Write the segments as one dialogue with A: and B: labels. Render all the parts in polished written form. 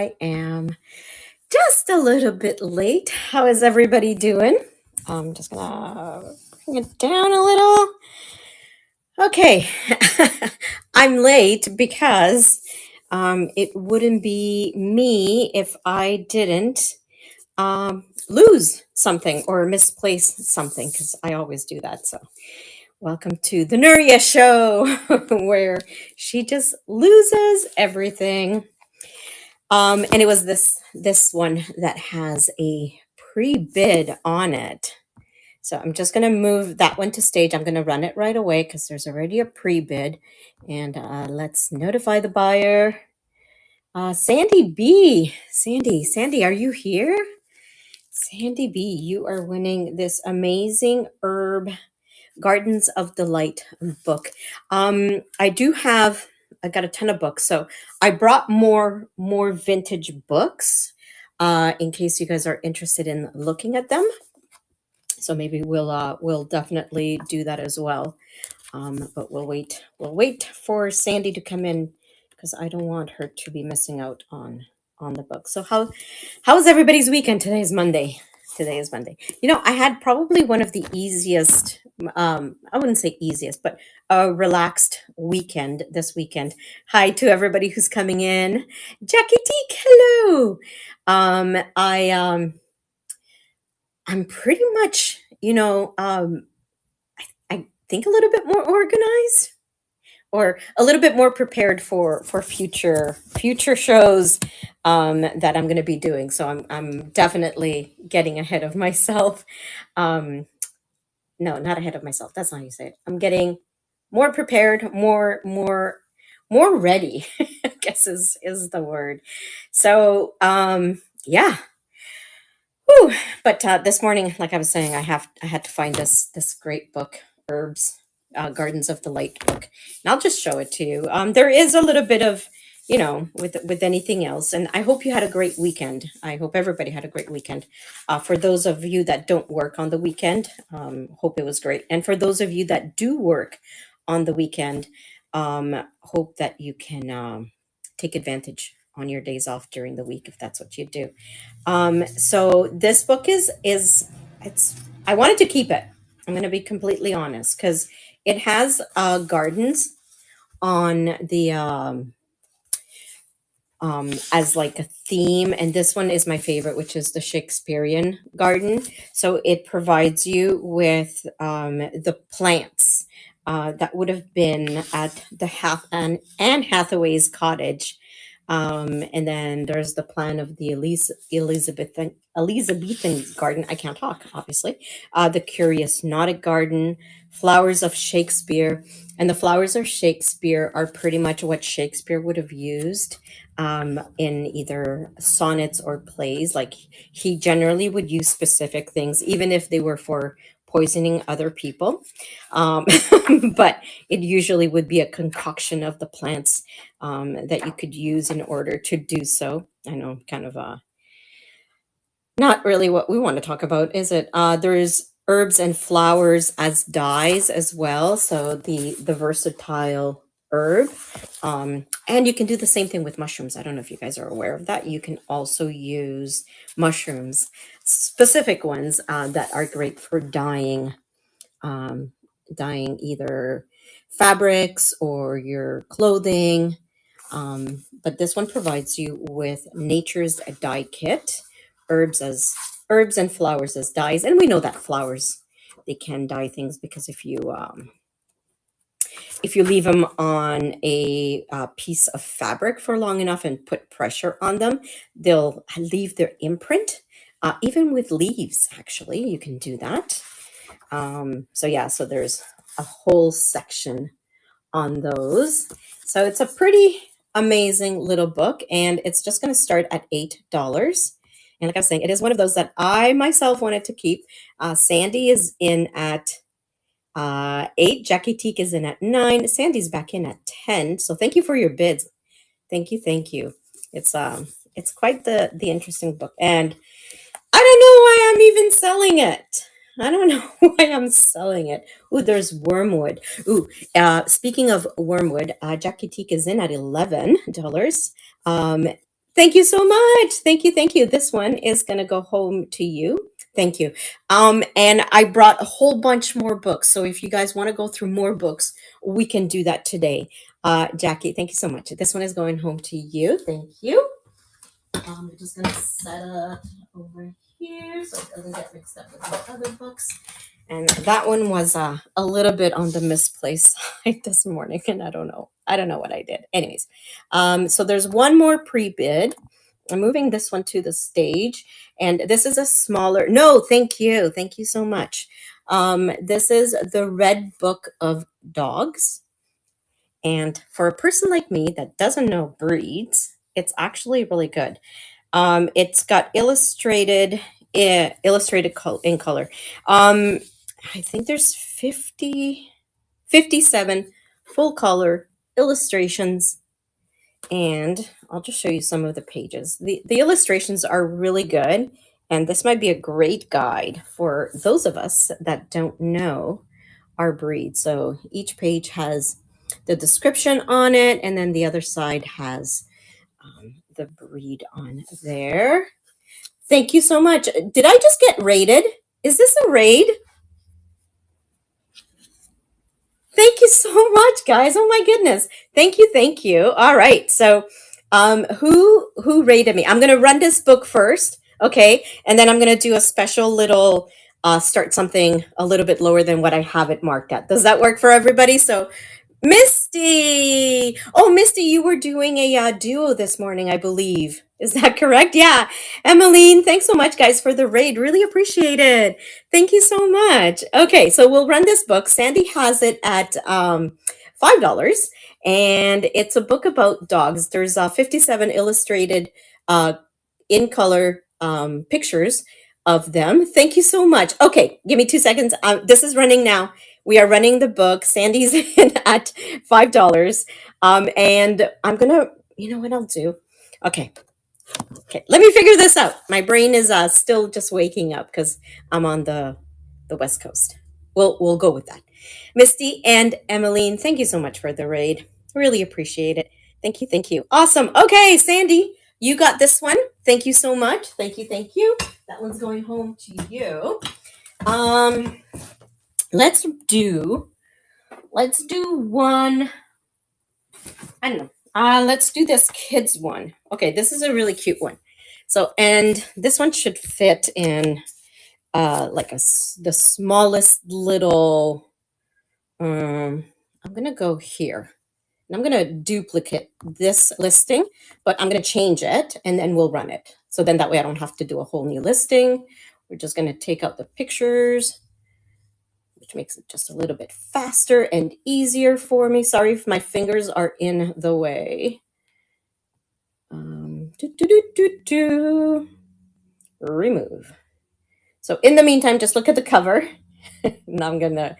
A: I am just a little bit late. How is everybody doing? I'm just gonna bring it down a little. Okay, I'm late because it wouldn't be me if I didn't lose something or misplace something, because I always do that. So, welcome to the Nuria show, where she just loses everything. And it was this one that has a pre-bid on it. So I'm just going to move that one to stage. I'm going to run it right away because there's already a pre-bid. And let's notify the buyer. Sandy B. Sandy, are you here? Sandy B, you are winning this amazing herb Gardens of Delight book. I got a ton of books, so I brought more vintage books in case you guys are interested in looking at them. So maybe we'll definitely do that as well. But we'll wait for Sandy to come in because I don't want her to be missing out on the book. So how was everybody's weekend? Today is Monday. I had probably one of the easiest, I wouldn't say easiest, but a relaxed weekend this weekend. Hi to everybody who's coming in. Jackie Teak, hello. I'm pretty much, I think a little bit more organized or a little bit more prepared for future shows that I'm going to be doing. So I'm definitely getting ahead of myself. No, not ahead of myself. That's not how you say it. I'm getting more prepared, more ready, I guess is the word. So yeah. Whew. But this morning, like I was saying, I had to find this great book, Herbs, Gardens of Delight book, and I'll just show it to you. There is a little bit of, with anything else, and I hope you had a great weekend. I hope everybody had a great weekend. For those of you that don't work on the weekend, hope it was great, and for those of you that do work on the weekend, hope that you can take advantage on your days off during the week if that's what you do. So this book is I wanted to keep it. I'm going to be completely honest because it has gardens on the as like a theme, and this one is my favorite, which is the Shakespearean garden. So it provides you with the plants that would have been at the Anne Hathaway's cottage. And then there's the plan of the Elizabethan garden. I can't talk, obviously. The Curious Nautic Garden, Flowers of Shakespeare. And the flowers of Shakespeare are pretty much what Shakespeare would have used in either sonnets or plays. Like he generally would use specific things, even if they were for poisoning other people. But it usually would be a concoction of the plants that you could use in order to do so. I know, kind of not really what we want to talk about, is it? There's herbs and flowers as dyes as well. So the versatile herb. And you can do the same thing with mushrooms. I don't know if you guys are aware of that. You can also use mushrooms, specific ones that are great for dyeing either fabrics or your clothing. But this one provides you with nature's dye kit, herbs and flowers as dyes. And we know that flowers, they can dye things because if you leave them on a piece of fabric for long enough and put pressure on them, they'll leave their imprint. Even with leaves, actually, you can do that. So there's a whole section on those. So it's a pretty amazing little book, and it's just going to start at $8. And like I was saying, it is one of those that I myself wanted to keep. Sandy is in at 8. Jackie Teak is in at 9. Sandy's back in at 10. So thank you for your bids. Thank you. It's quite the interesting book, and I don't know why I'm even selling it. I don't know why I'm selling it. Ooh, there's wormwood. Ooh, speaking of wormwood, Jackie Teak is in at $11. Thank you so much. Thank you. Thank you. This one is going to go home to you. Thank you. And I brought a whole bunch more books. So if you guys want to go through more books, we can do that today. Jackie, thank you so much. This one is going home to you. Thank you. I'm just going to set it over here so it doesn't get mixed up with my other books. And that one was a little bit on the misplaced side this morning, and I don't know what I did. Anyways, so there's one more pre-bid. I'm moving this one to the stage, and this is a smaller. No, thank you so much. This is the Red Book of Dogs, and for a person like me that doesn't know breeds, it's actually really good. It's got illustrated in color. I think there's 57 full color illustrations, and I'll just show you some of the pages. The illustrations are really good, and this might be a great guide for those of us that don't know our breed. So each page has the description on it, and then the other side has the breed on there. Thank you so much. Did I just get raided? Is this a raid? Thank you so much, guys. Oh my goodness. Thank you, thank you. All right. So who rated me? I'm gonna run this book first, okay? And then I'm gonna do a special little start something a little bit lower than what I have it marked at. Does that work for everybody? So Misty. Oh, Misty, you were doing a duo this morning, I believe. Is that correct? Yeah. Emmeline, thanks so much, guys, for the raid. Really appreciate it. Thank you so much. Okay, so we'll run this book. Sandy has it at $5, and it's a book about dogs. There's 57 illustrated in color pictures of them. Thank you so much. Okay, give me 2 seconds. This is running now. We are running the book. Sandy's in at $5. And I'm gonna, you know what I'll do? Okay. Let me figure this out. My brain is still just waking up because I'm on the West Coast. We'll go with that. Misty and Emmeline, thank you so much for the raid. Really appreciate it. Thank you, thank you. Awesome. Okay, Sandy, you got this one. Thank you so much. Thank you, thank you. That one's going home to you. Let's do one. I don't know. Let's do this kids one. Okay, this is a really cute one. So, and this one should fit in like the smallest little. I'm gonna go here, and I'm gonna duplicate this listing, but I'm gonna change it, and then we'll run it. So then that way I don't have to do a whole new listing. We're just gonna take out the pictures, which makes it just a little bit faster and easier for me. Sorry if my fingers are in the way. Remove. So in the meantime, just look at the cover. And I'm gonna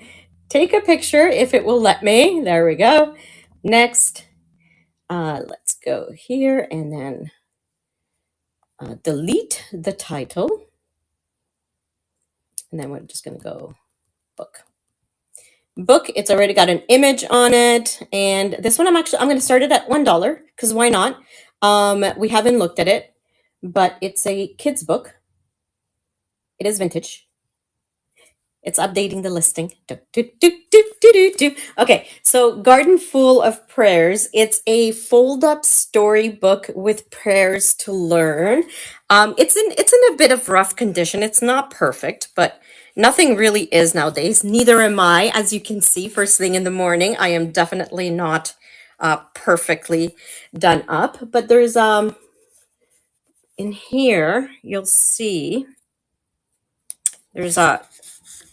A: take a picture if it will let me. There we go. Next, let's go here and then delete the title. And then we're just gonna go book. Book, it's already got an image on it. And this one I'm gonna start it at $1 because why not? We haven't looked at it, but it's a kid's book. It is vintage. It's updating the listing. Okay, so Garden Full of Prayers. It's a fold-up storybook with prayers to learn. It's in a bit of rough condition. It's not perfect, but nothing really is nowadays. Neither am I, as you can see. First thing in the morning, I am definitely not perfectly done up. But there's in here you'll see there's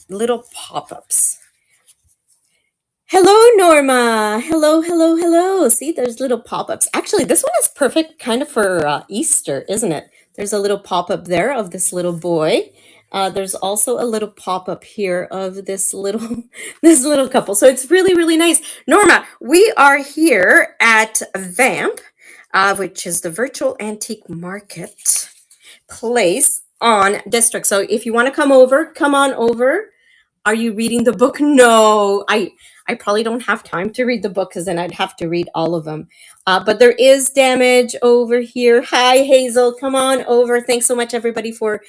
A: little pop-ups. Hello, Norma. Hello, hello, hello. See, there's little pop-ups. Actually, this one is perfect kind of for Easter, isn't it? There's a little pop-up there of this little boy. There's also a little pop-up here of this little this little couple. So it's really, really nice. Norma, we are here at VAMP, which is the Virtual Antique Market place on District. So if you want to come over, come on over. Are you reading the book? No, I I probably don't have time to read the book because then I'd have to read all of them. But there is damage over here. Hi, Hazel. Come on over. Thanks so much, everybody, for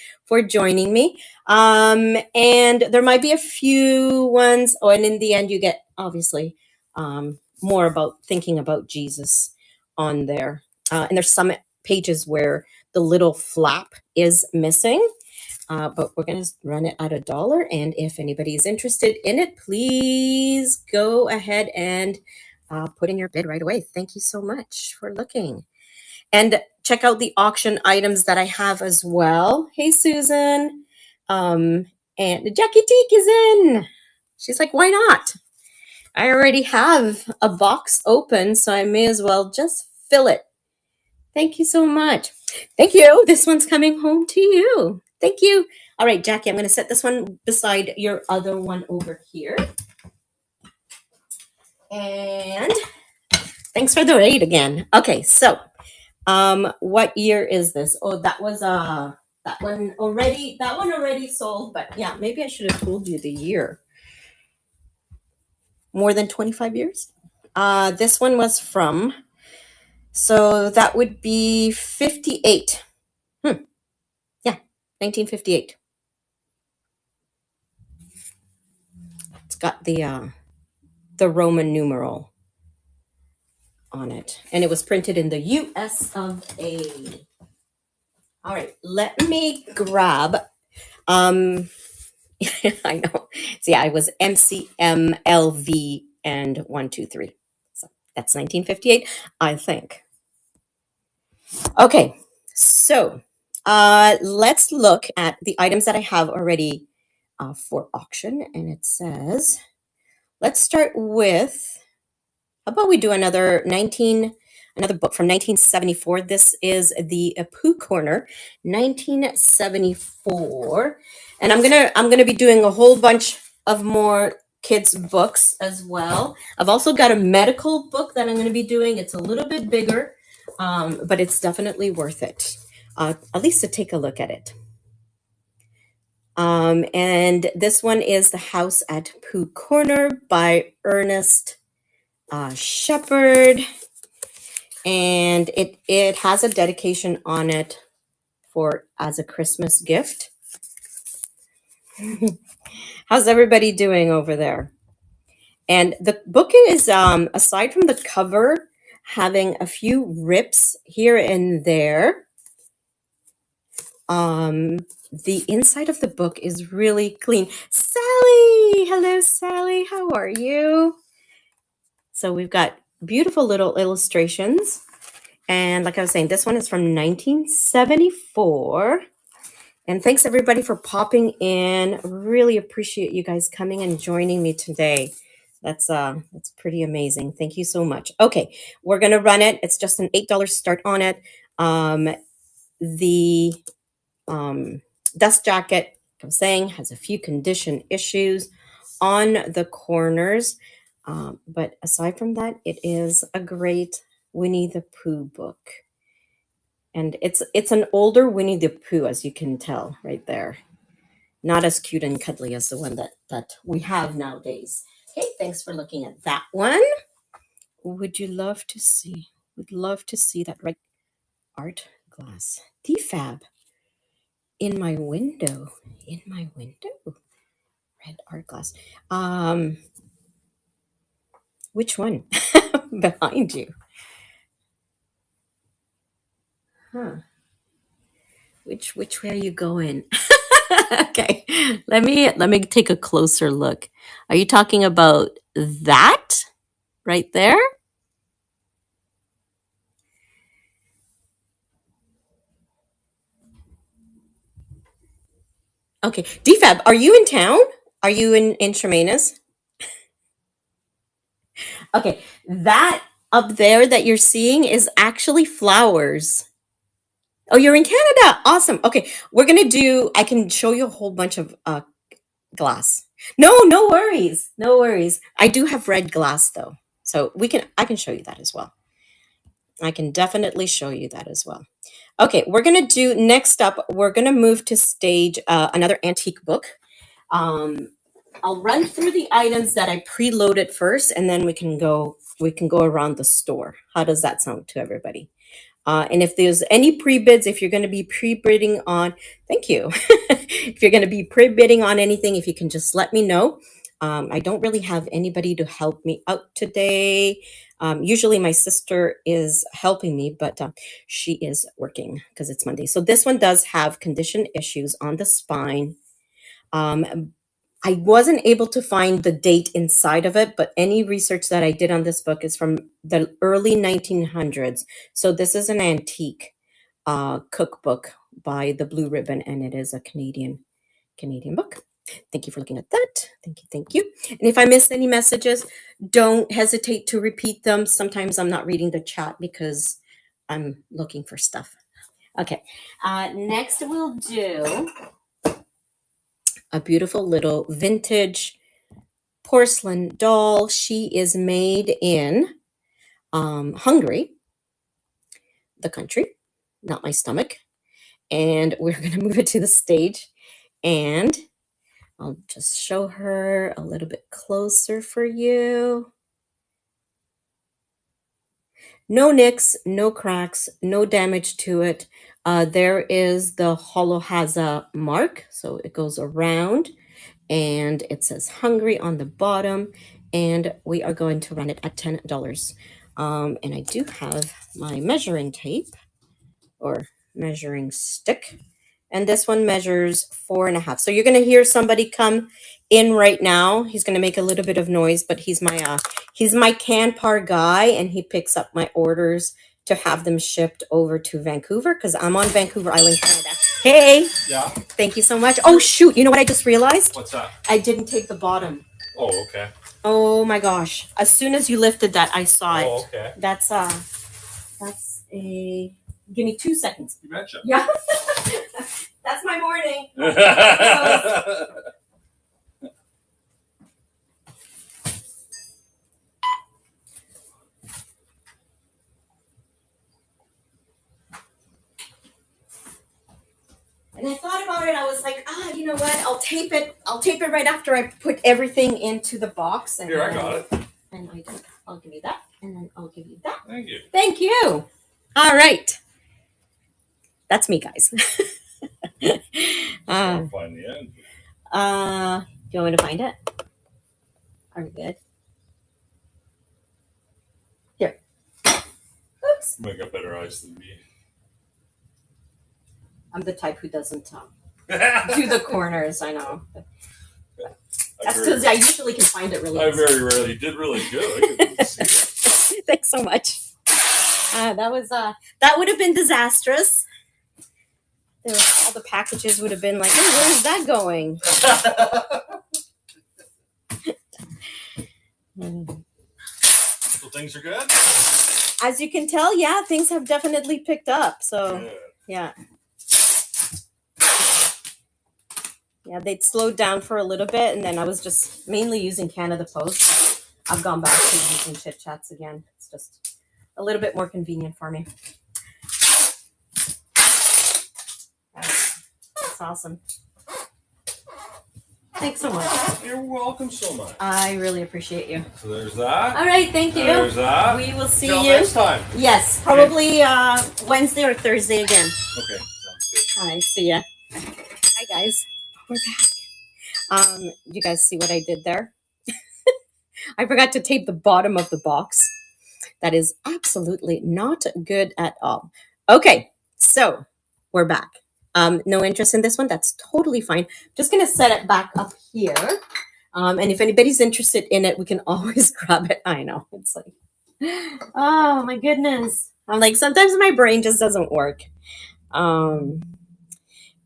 A: joining me. And there might be a few ones. Oh, and in the end, you get, obviously, more about thinking about Jesus on there. And there's some pages where the little flap is missing. But we're going to run it at $1. And if anybody is interested in it, please go ahead and put in your bid right away. Thank you so much for looking. And check out the auction items that I have as well. Hey, Susan. And Jackie Teak is in. She's like, why not? I already have a box open, so I may as well just fill it. Thank you so much. Thank you. This one's coming home to you. Thank you. All right, Jackie, I'm going to set this one beside your other one over here. And thanks for the raid again. Okay, so what year is this? Oh, that was that one already sold, but yeah, maybe I should have told you the year. More than 25 years. This one was from, so that would be 58. Yeah, 1958. It's got the Roman numeral on it, and it was printed in the US of A. All right, let me grab I know. So yeah, I was MCMLV and 123. So that's 1958, I think. Okay, so let's look at the items that I have already for auction, and it says, let's start with, how about we do another book from 1974. This is the Pooh Corner, 1974, and I'm gonna be doing a whole bunch of more kids books as well. I've also got a medical book that I'm going to be doing. It's a little bit bigger, but it's definitely worth it, at least to take a look at it. And this one is The House at Pooh Corner by Ernest Shepherd, and it has a dedication on it for as a Christmas gift. How's everybody doing over there? And the book is, aside from the cover having a few rips here and there, the inside of the book is really clean. Sally, hello Sally, how are you? So we've got beautiful little illustrations. And like I was saying, this one is from 1974. And thanks everybody for popping in. Really appreciate you guys coming and joining me today. That's pretty amazing. Thank you so much. Okay, we're gonna run it. It's just an $8 start on it. The dust jacket, like I was saying, has a few condition issues on the corners. But aside from that, it is a great Winnie the Pooh book. And it's an older Winnie the Pooh, as you can tell right there. Not as cute and cuddly as the one that we have nowadays. Hey, thanks for looking at that one. Would you love to see? Would love to see that red art glass. DFAB. In my window. In my window. Red art glass. Which one? Behind you. Huh. Which way are you going? Okay, let me take a closer look. Are you talking about that right there? Okay, DFAB, are you in town? Are you in Chemainus? Okay, that up there that you're seeing is actually flowers. Oh, you're in Canada. Awesome. Okay, we're gonna do, I can show you a whole bunch of glass. No worries. No worries. I do have red glass though. So I can show you that as well. I can definitely show you that as well. Okay, we're gonna do, next up, we're gonna move to stage another antique book. I'll run through the items that I preloaded first, and then we can go around the store. How does that sound to everybody? And if there's any pre-bids, if you're going to be pre-bidding on, thank you. If you're going to be pre-bidding on anything, if you can just let me know. I don't really have anybody to help me out today. Usually my sister is helping me, but she is working because it's Monday. So this one does have condition issues on the spine. I wasn't able to find the date inside of it, but any research that I did on this book is from the early 1900s. So this is an antique cookbook by the Blue Ribbon, and it is a Canadian book. Thank you for looking at that. Thank you. And if I missed any messages, don't hesitate to repeat them. Sometimes I'm not reading the chat because I'm looking for stuff. Okay. Next we'll do a beautiful little vintage porcelain doll. She is made in Hungary, the country, not my stomach. And we're going to move it to the stage. And I'll just show her a little bit closer for you. No nicks, no cracks, no damage to it. There is the Holohaza mark, so it goes around, and it says Hungary on the bottom, and we are going to run it at $10. And I do have my measuring tape or measuring stick, and this one measures 4.5. So you're going to hear somebody come in right now. He's going to make a little bit of noise, but he's my Canpar guy, and he picks up my orders to have them shipped over to Vancouver because I'm on Vancouver Island, Canada. Hey. Yeah. Thank you so much. Oh shoot! You know what I just realized? What's that? I didn't take the bottom. Oh, okay. Oh my gosh! As soon as you lifted that, I saw it. Oh, okay. That's a. Give me 2 seconds. You betcha. Yeah. That's my morning. And I thought about it. I was like, you know what? I'll tape it right after I put everything into the box. And here, I got it. And I'll give you that. And then I'll give you that. Thank you. Thank you. All right. That's me, guys. Find the end. Do you want me to find it? Are we good? Here. Oops. You might got better eyes than me. I'm the type who doesn't do the corners. I know. That's because I usually can find it really. I very rarely did really good. Thanks so much. That would have been disastrous. All the packages would have been like, hey, where's that going? So things are good? As you can tell, yeah, things have definitely picked up. So, yeah. Yeah, they'd slowed down for a little bit, and then I was just mainly using Canada Post. I've gone back to using Chit Chats again. It's just a little bit more convenient for me. That's awesome. Thanks so much. You're welcome so much. I really appreciate you. So there's that. All right, thank you. There's that. We will see you next time. Yes, probably Wednesday or Thursday again. Okay, sounds good. All right, see ya. Hi, guys. We're back. You guys see what I did there? I forgot to tape the bottom of the box. That is absolutely not good at all. Okay, so we're back. No interest in this one. That's totally fine. Just going to set it back up here. And if anybody's interested in it, we can always grab it. I know. It's like, oh my goodness. I'm like, sometimes my brain just doesn't work.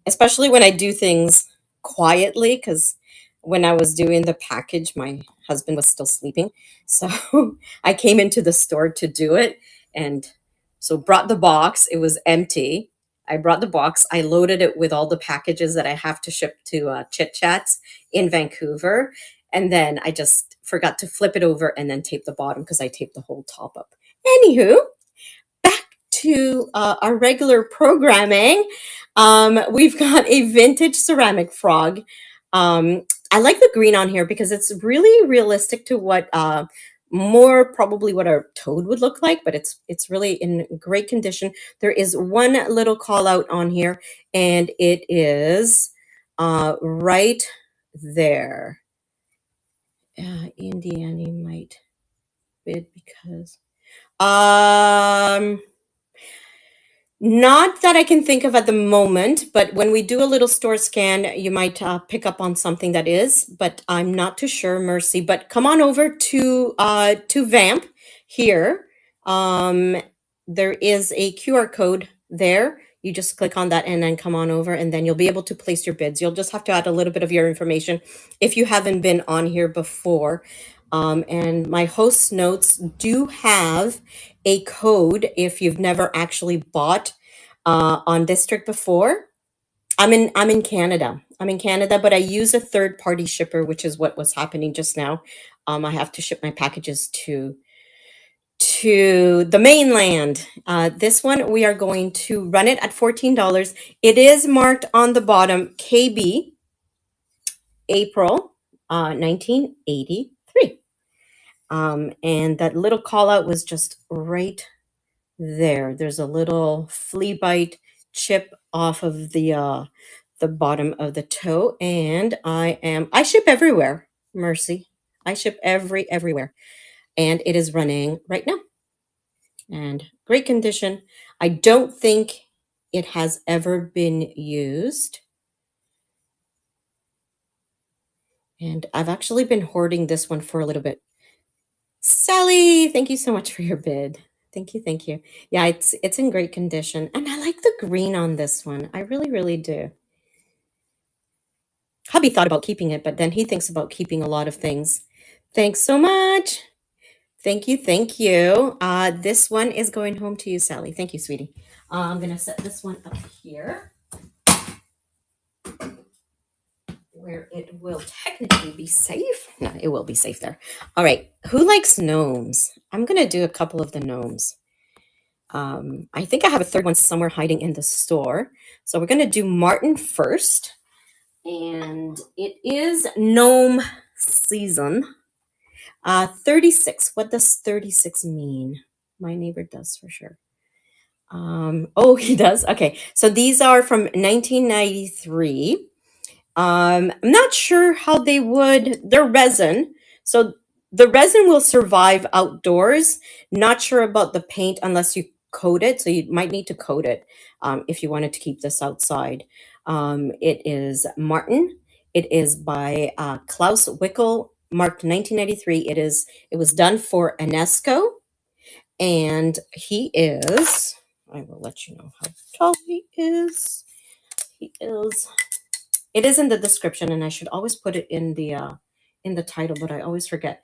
A: Especially when I do things quietly, because when I was doing the package, my husband was still sleeping. So I came into the store to do it. And so brought the box. It was empty. I brought the box. I loaded it with all the packages that I have to ship to Chit Chats in Vancouver. And then I just forgot to flip it over and then tape the bottom because I taped the whole top up. Anywho, back to our regular programming. We've got a vintage ceramic frog. I like the green on here because it's really realistic to what more probably what a toad would look like, but it's really in great condition. There is one little call out on here, and it is right there. Indiana might bid because um not that I can think of at the moment, but when we do a little store scan, you might pick up on something that is, but I'm not too sure, Mercy. But come on over to Vamp here. Um, there is a QR code there. You just click on that and then come on over, and then you'll be able to place your bids. You'll just have to add a little bit of your information if you haven't been on here before. And my host notes do have a code if you've never actually bought on District before. I'm in Canada. I'm in Canada, but I use a third party shipper, which is what was happening just now. I have to ship my packages to the mainland. This one we are going to run it at $14. It is marked on the bottom KB April 1983. And that little call out was just right there. There's a little flea bite chip off of the bottom of the toe, and I ship everywhere, Mercy. I ship everywhere. And it is running right now. And great condition. I don't think it has ever been used. And I've actually been hoarding this one for a little bit. Sally, thank you so much for your bid. Thank you, thank you. Yeah, it's in great condition. And I like the green on this one. I really, really do. Hubby thought about keeping it, but then he thinks about keeping a lot of things. Thanks so much. Thank you, thank you. This one is going home to you, Sally. Thank you, sweetie. I'm gonna set this one up here where it will technically be safe. No, it will be safe there. All right, who likes gnomes? I'm gonna do a couple of the gnomes. I think I have a third one somewhere hiding in the store. So we're gonna do Martin first. And it is gnome season. 36. What does 36 mean? My neighbor does for sure. Oh, he does. Okay, so these are from 1993. I'm not sure how they would. They're resin, so the resin will survive outdoors. Not sure about the paint unless you coat it. So you might need to coat it if you wanted to keep this outside. It is Martin. It is by Klaus Wickel, marked 1993. It was done for UNESCO, and he is. I will let you know how tall he is. He is. It is in the description, and I should always put it in the title, but I always forget.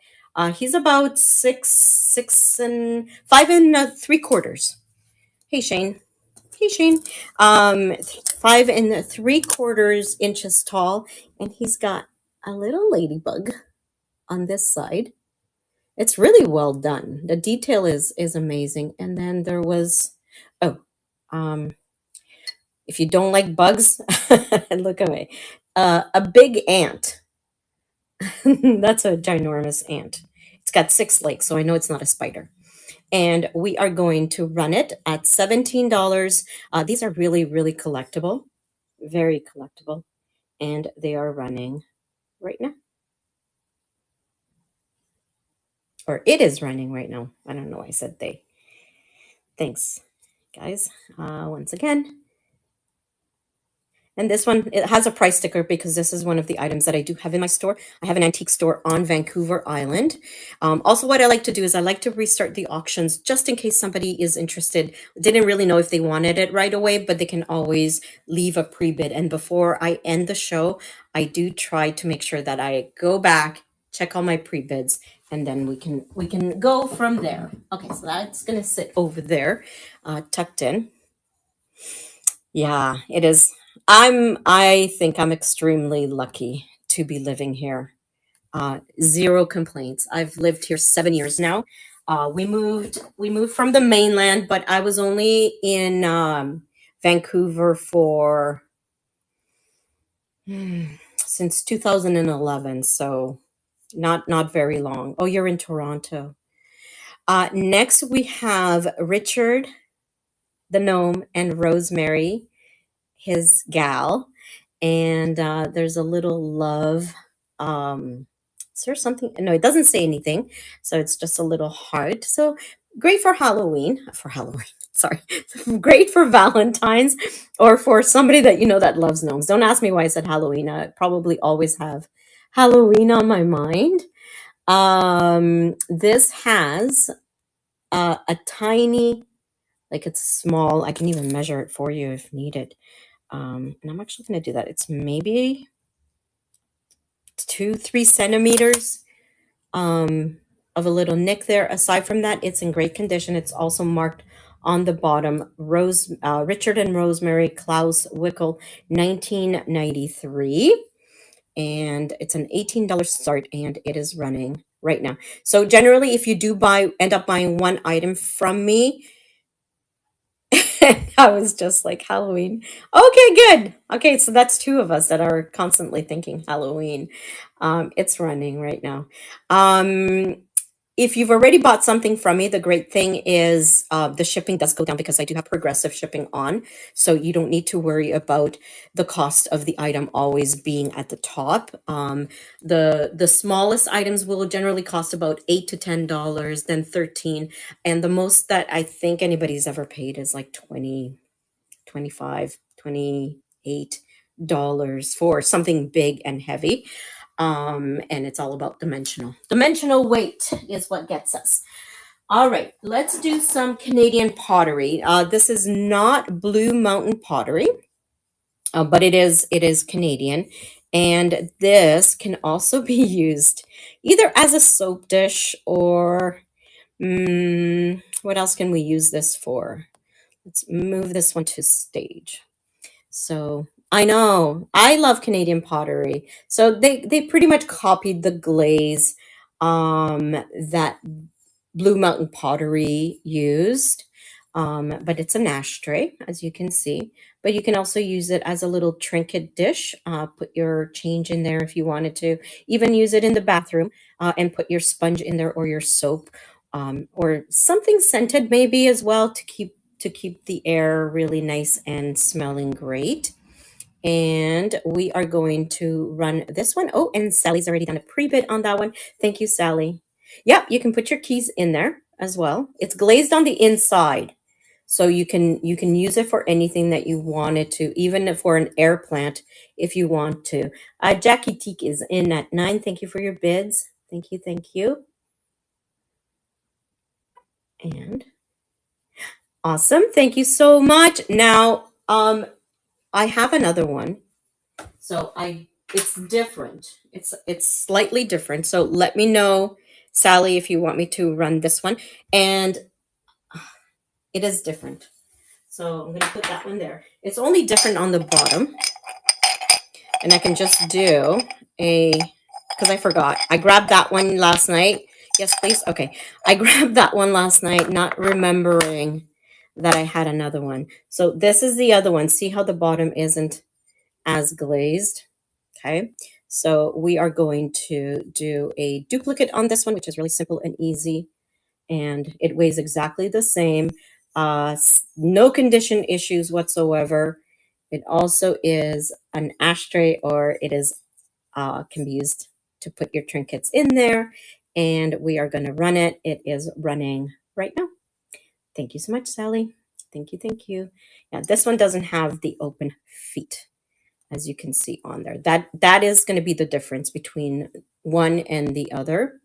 A: He's about 5 and 3/4. Hey Shane. Hey Shane. 5 and 3/4 inches tall, and he's got a little ladybug on this side. It's really well done. The detail is amazing. And then there was um if you don't like bugs, look away. A big ant. That's a ginormous ant. It's got 6 legs, so I know it's not a spider. And we are going to run it at $17. These are really, really collectible, very collectible, and they are running right now. Or it is running right now. I don't know why I said they. Thanks, guys. Once again. And this one, it has a price sticker because this is one of the items that I do have in my store. I have an antique store on Vancouver Island. Also, what I like to do is I like to restart the auctions just in case somebody is interested. Didn't really know if they wanted it right away, but they can always leave a pre-bid. And before I end the show, I do try to make sure that I go back, check all my pre-bids, and then we can go from there. Okay, so that's gonna sit over there, tucked in. Yeah, it is. I think I'm extremely lucky to be living here. Zero complaints. I've lived here 7 years now. We moved from the mainland, but I was only in Vancouver for since 2011, so not very long. Oh, you're in Toronto. Next, we have Richard the gnome and Rosemary, his gal, and there's a little love. Is there something? No, it doesn't say anything, so it's just a little heart. So great for Halloween. For Halloween, sorry, great for Valentine's or for somebody that you know that loves gnomes. Don't ask me why I said Halloween. I probably always have Halloween on my mind. This has a tiny, like it's small. I can even measure it for you if needed. And I'm actually going to do that. It's maybe 2-3 centimeters of a little nick there. Aside from that, it's in great condition. It's also marked on the bottom, Richard and Rosemary Klaus Wickel, 1993. And it's an $18 start, and it is running right now. So generally, if you do end up buying one item from me, I was just like Halloween. Okay, good. Okay, so that's two of us that are constantly thinking Halloween. It's running right now. If you've already bought something from me, the great thing is the shipping does go down because I do have progressive shipping on. So you don't need to worry about the cost of the item always being at the top. The smallest items will generally cost about $8 to $10, then 13. And the most that I think anybody's ever paid is like 20, 25, $28 for something big and heavy. And it's all about dimensional weight is what gets us. All right, let's do some Canadian pottery. This is not Blue Mountain pottery, but it is Canadian, and this can also be used either as a soap dish or what else can we use this for? Let's move this one to stage. So I know I love Canadian pottery. So they pretty much copied the glaze that Blue Mountain Pottery used. But it's an ashtray, as you can see. But you can also use it as a little trinket dish. Put your change in there if you wanted to. Even use it in the bathroom and put your sponge in there or your soap or something scented maybe as well to keep the air really nice and smelling great. And we are going to run this one. Oh, and Sally's already done a pre-bid on that one. Thank you, Sally. Yep, you can put your keys in there as well. It's glazed on the inside. So you can use it for anything that you wanted to, even for an air plant if you want to. Jackie Teak is in at 9. Thank you for your bids. Thank you, thank you. And awesome. Thank you so much. Now, I have another one. So it's different. It's slightly different. So let me know, Sally, if you want me to run this one. And it is different. So I'm going to put that one there. It's only different on the bottom. And I can just do because I forgot. I grabbed that one last night. Yes, please. Okay. I grabbed that one last night, not remembering that I had another one. So this is the other one. See how the bottom isn't as glazed? Okay, so we are going to do a duplicate on this one, which is really simple and easy. And it weighs exactly the same. No condition issues whatsoever. It also is an ashtray, or it is can be used to put your trinkets in there. And we are going to run it. It is running right now. Thank you so much, Sally. Thank you, thank you. Yeah, this one doesn't have the open feet, as you can see on there. That is going to be the difference between one and the other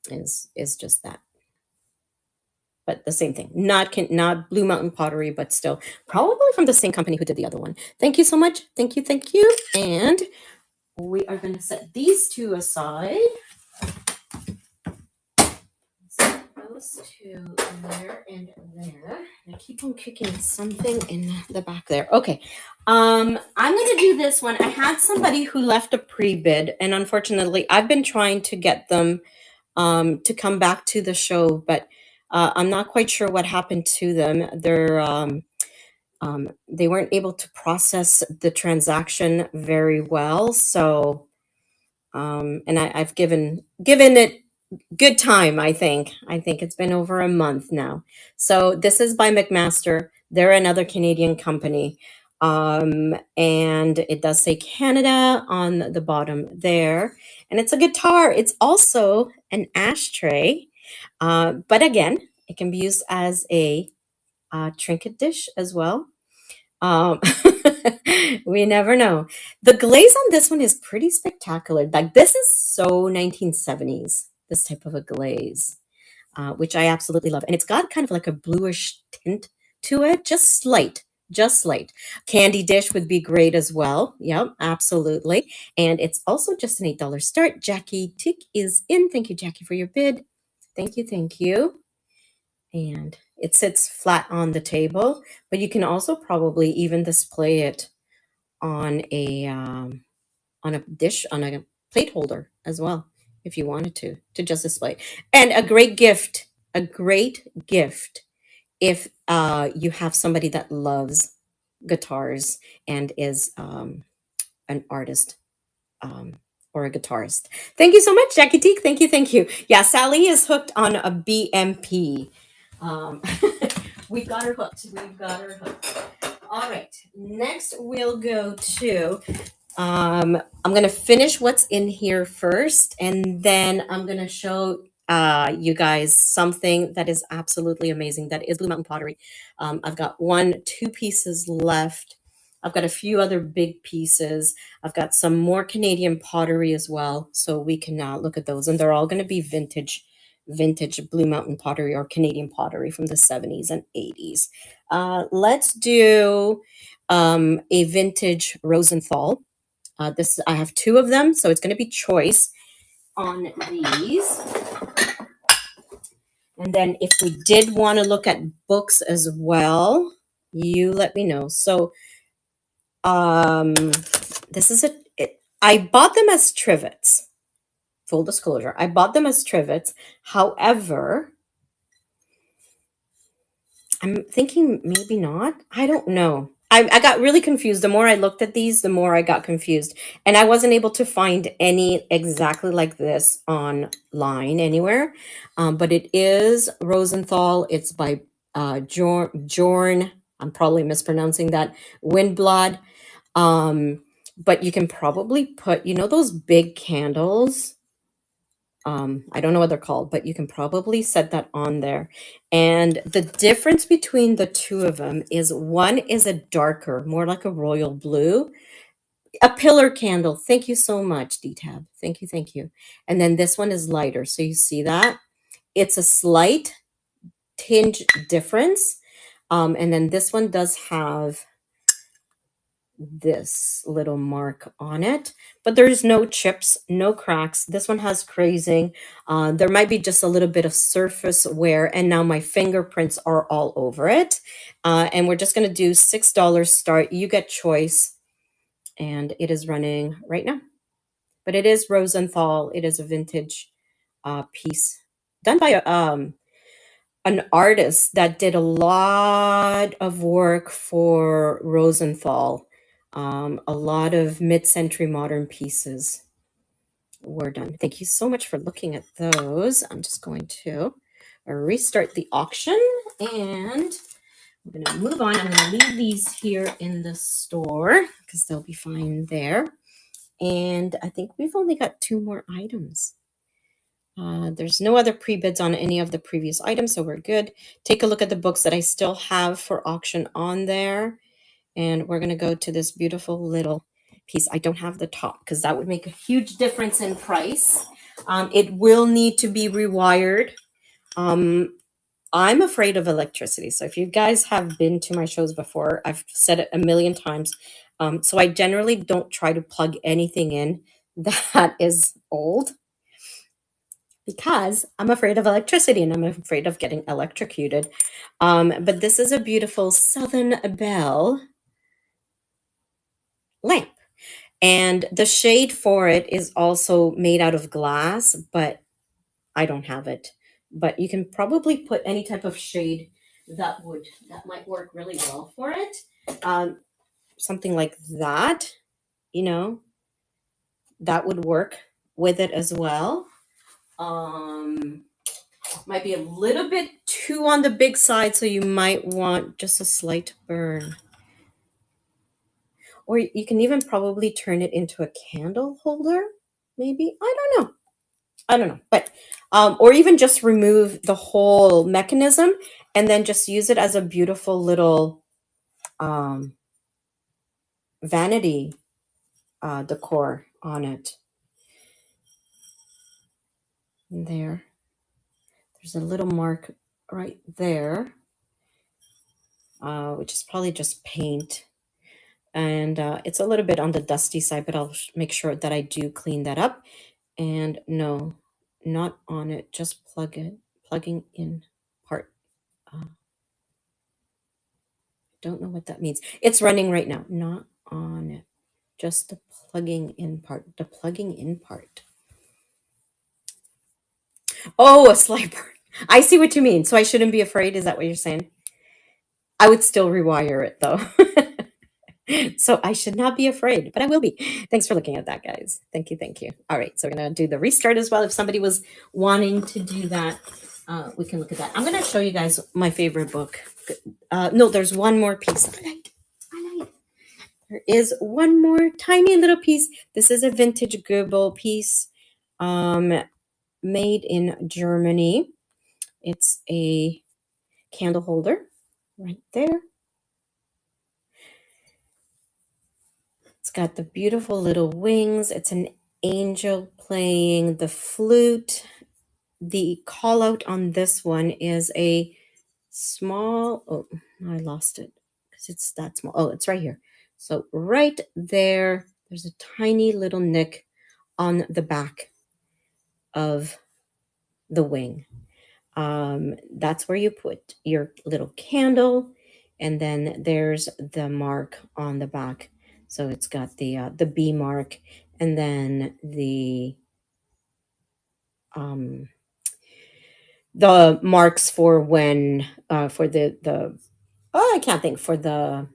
A: is just that. But the same thing. Not Blue Mountain Pottery, but still probably from the same company who did the other one. Thank you so much. Thank you, thank you. And we are going to set these two aside. Set those two there and there. I keep on kicking something in the back there. Okay. I'm going to do this one. I had somebody who left a pre-bid, and unfortunately, I've been trying to get them to come back to the show, but I'm not quite sure what happened to them. They weren't able to process the transaction very well, so and I've given it good time. I think it's been over a month now. So this is by McMaster. They're another Canadian company, and it does say Canada on the bottom there. And it's a guitar. It's also an ashtray, but again, it can be used as a trinket dish as well. um, we never know. The glaze on this one is pretty spectacular. Like this is so 1970s. This type of a glaze, which I absolutely love, and it's got kind of like a bluish tint to it, just slight, just slight. Candy dish would be great as well. Yep, absolutely. And it's also just an $8 start. Jackie Tick is in. Thank you, Jackie, for your bid. Thank you, thank you. And it sits flat on the table, but you can also probably even display it on a dish, on a plate holder as well, if you wanted to just display. And a great gift if you have somebody that loves guitars and is an artist, um, or a guitarist. Thank you so much, Jackie Teak. Thank you, thank you. Yeah, Sally is hooked on a BMP. Um, we've got her hooked. We've got her hooked. All right. Next, we'll go to. I'm gonna finish what's in here first, and then I'm gonna show you guys something that is absolutely amazing. That is Blue Mountain Pottery. I've got two pieces left. I've got a few other big pieces. I've got some more Canadian pottery as well, so we can look at those, and they're all going to be vintage Blue Mountain pottery or Canadian pottery from the 70s and 80s. Let's do a vintage Rosenthal. This I have two of them, so it's going to be choice on these. And then if we did want to look at books as well, you let me know. So this is I bought them as trivets. Full disclosure, I bought them as trivets. However, I'm thinking maybe not. I don't know. I got really confused. The more I looked at these, the more I got confused. And I wasn't able to find any exactly like this online anywhere. But it is Rosenthal. It's by Jorn. I'm probably mispronouncing that. Windblad. But you can probably put, those big candles. I don't know what they're called, but you can probably set that on there. And the difference between the two of them is one is a darker, more like a royal blue, a pillar candle. Thank you so much, DTAB. Thank you, thank you. And then this one is lighter. So you see that? It's a slight tinge difference. And then this one does have this little mark on it, but there's no chips, no cracks. This one has crazing. There might be just a little bit of surface wear, and now my fingerprints are all over it. And we're just going to do $6 start. You get choice, and it is running right now. But it is Rosenthal. It is a vintage piece done by an artist that did a lot of work for Rosenthal. A lot of mid-century modern pieces were done. Thank you so much for looking at those. I'm just going to restart the auction, and we're going to move on. I'm going to leave these here in the store because they'll be fine there. And I think we've only got two more items. There's no other pre-bids on any of the previous items, so we're good. Take a look at the books that I still have for auction on there. And we're going to go to this beautiful little piece. I don't have the top because that would make a huge difference in price. It will need to be rewired. I'm afraid of electricity. So if you guys have been to my shows before, I've said it a million times. So I generally don't try to plug anything in that is old, because I'm afraid of electricity and I'm afraid of getting electrocuted. But this is a beautiful Southern Belle lamp. And the shade for it is also made out of glass, but I don't have it. But you can probably put any type of shade that might work really well for it. Um, Something like that, you know, that would work with it as well. Um, might be a little bit too on the big side, so you might want just a slight burn. Or you can even probably turn it into a candle holder, maybe. I don't know. I don't know. But or even just remove the whole mechanism and then just use it as a beautiful little um, vanity decor on it. There. There's a little mark right there, which is probably just paint. And it's a little bit on the dusty side, but I'll make sure that I do clean that up. And no, not on it, just plugging in part. Don't know what that means. It's running right now, not on it, just the plugging in part. Oh, a slight burn. I see what you mean. So I shouldn't be afraid. Is that what you're saying? I would still rewire it though. So I should not be afraid, but I will be. Thanks for looking at that, guys. Thank you. Thank you. All right. So we're going to do the restart as well. If somebody was wanting to do that, we can look at that. I'm going to show you guys my favorite book. No, there's one more piece. I lied. There is one more tiny little piece. This is a vintage Goebel piece made in Germany. It's a candle holder right there. It's got the beautiful little wings. It's an angel playing the flute. The call out on this one is a small, oh, I lost it because it's that small. Oh, it's right here. So right there, there's a tiny little nick on the back of the wing. That's where you put your little candle, and then there's the mark on the back. So it's got the B mark, and then the marks for when for the oh, I can't think, for the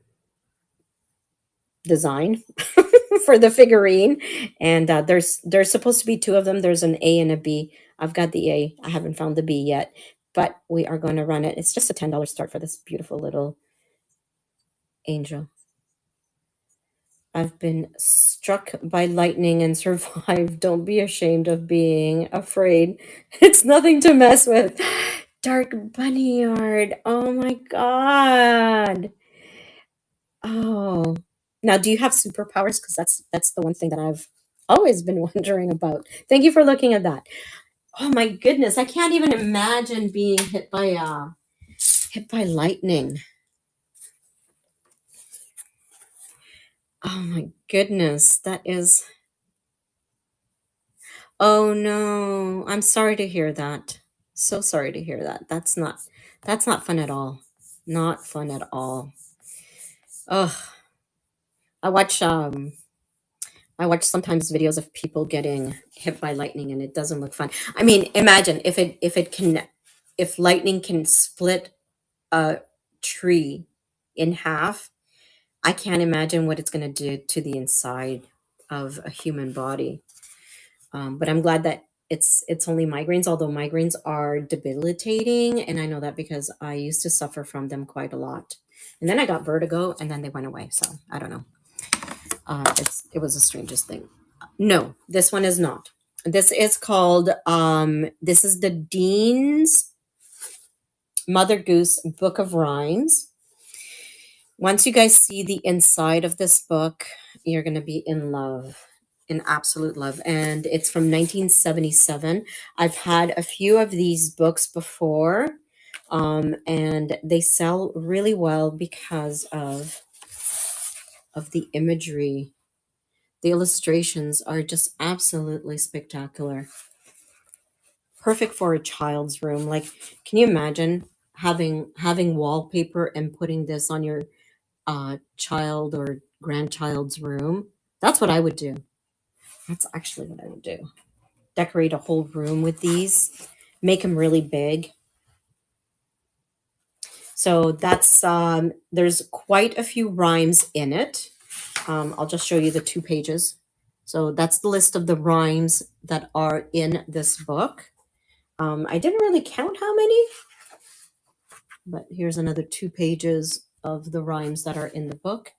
A: design for the figurine. And there's supposed to be two of them. There's an A and a B. I've got the A. I haven't found the B yet, but we are going to run it. It's just a $10 start for this beautiful little angel. I've been struck by lightning and survived. Don't be ashamed of being afraid. It's nothing to mess with. Dark bunny yard. Oh my god. Oh. Now, do you have superpowers? Because that's the one thing that I've always been wondering about. Thank you for looking at that. Oh my goodness. I can't even imagine being hit by lightning. Oh my goodness. That is, oh no. I'm sorry to hear that. So sorry to hear that. That's not fun at all. Not fun at all. Ugh. I watch I watch sometimes videos of people getting hit by lightning and it doesn't look fun. I mean, imagine if lightning can split a tree in half. I can't imagine what it's going to do to the inside of a human body. But I'm glad that it's only migraines, although migraines are debilitating, and I know that because I used to suffer from them quite a lot. And then I got vertigo, and then they went away. So I don't know. It was the strangest thing. No, this one is not. This is called this is the Dean's Mother Goose Book of Rhymes. Once you guys see the inside of this book, you're going to be in love, in absolute love. And it's from 1977. I've had a few of these books before, and they sell really well because of the imagery. The illustrations are just absolutely spectacular. Perfect for a child's room. Like, can you imagine having wallpaper and putting this on your child or grandchild's room? That's what I would do. That's actually what I would do. Decorate a whole room with these. Make them really big. So that's there's quite a few rhymes in it. I'll just show you the 2 pages. So that's the list of the rhymes that are in this book. I didn't really count how many, but here's another 2 pages of the rhymes that are in the book.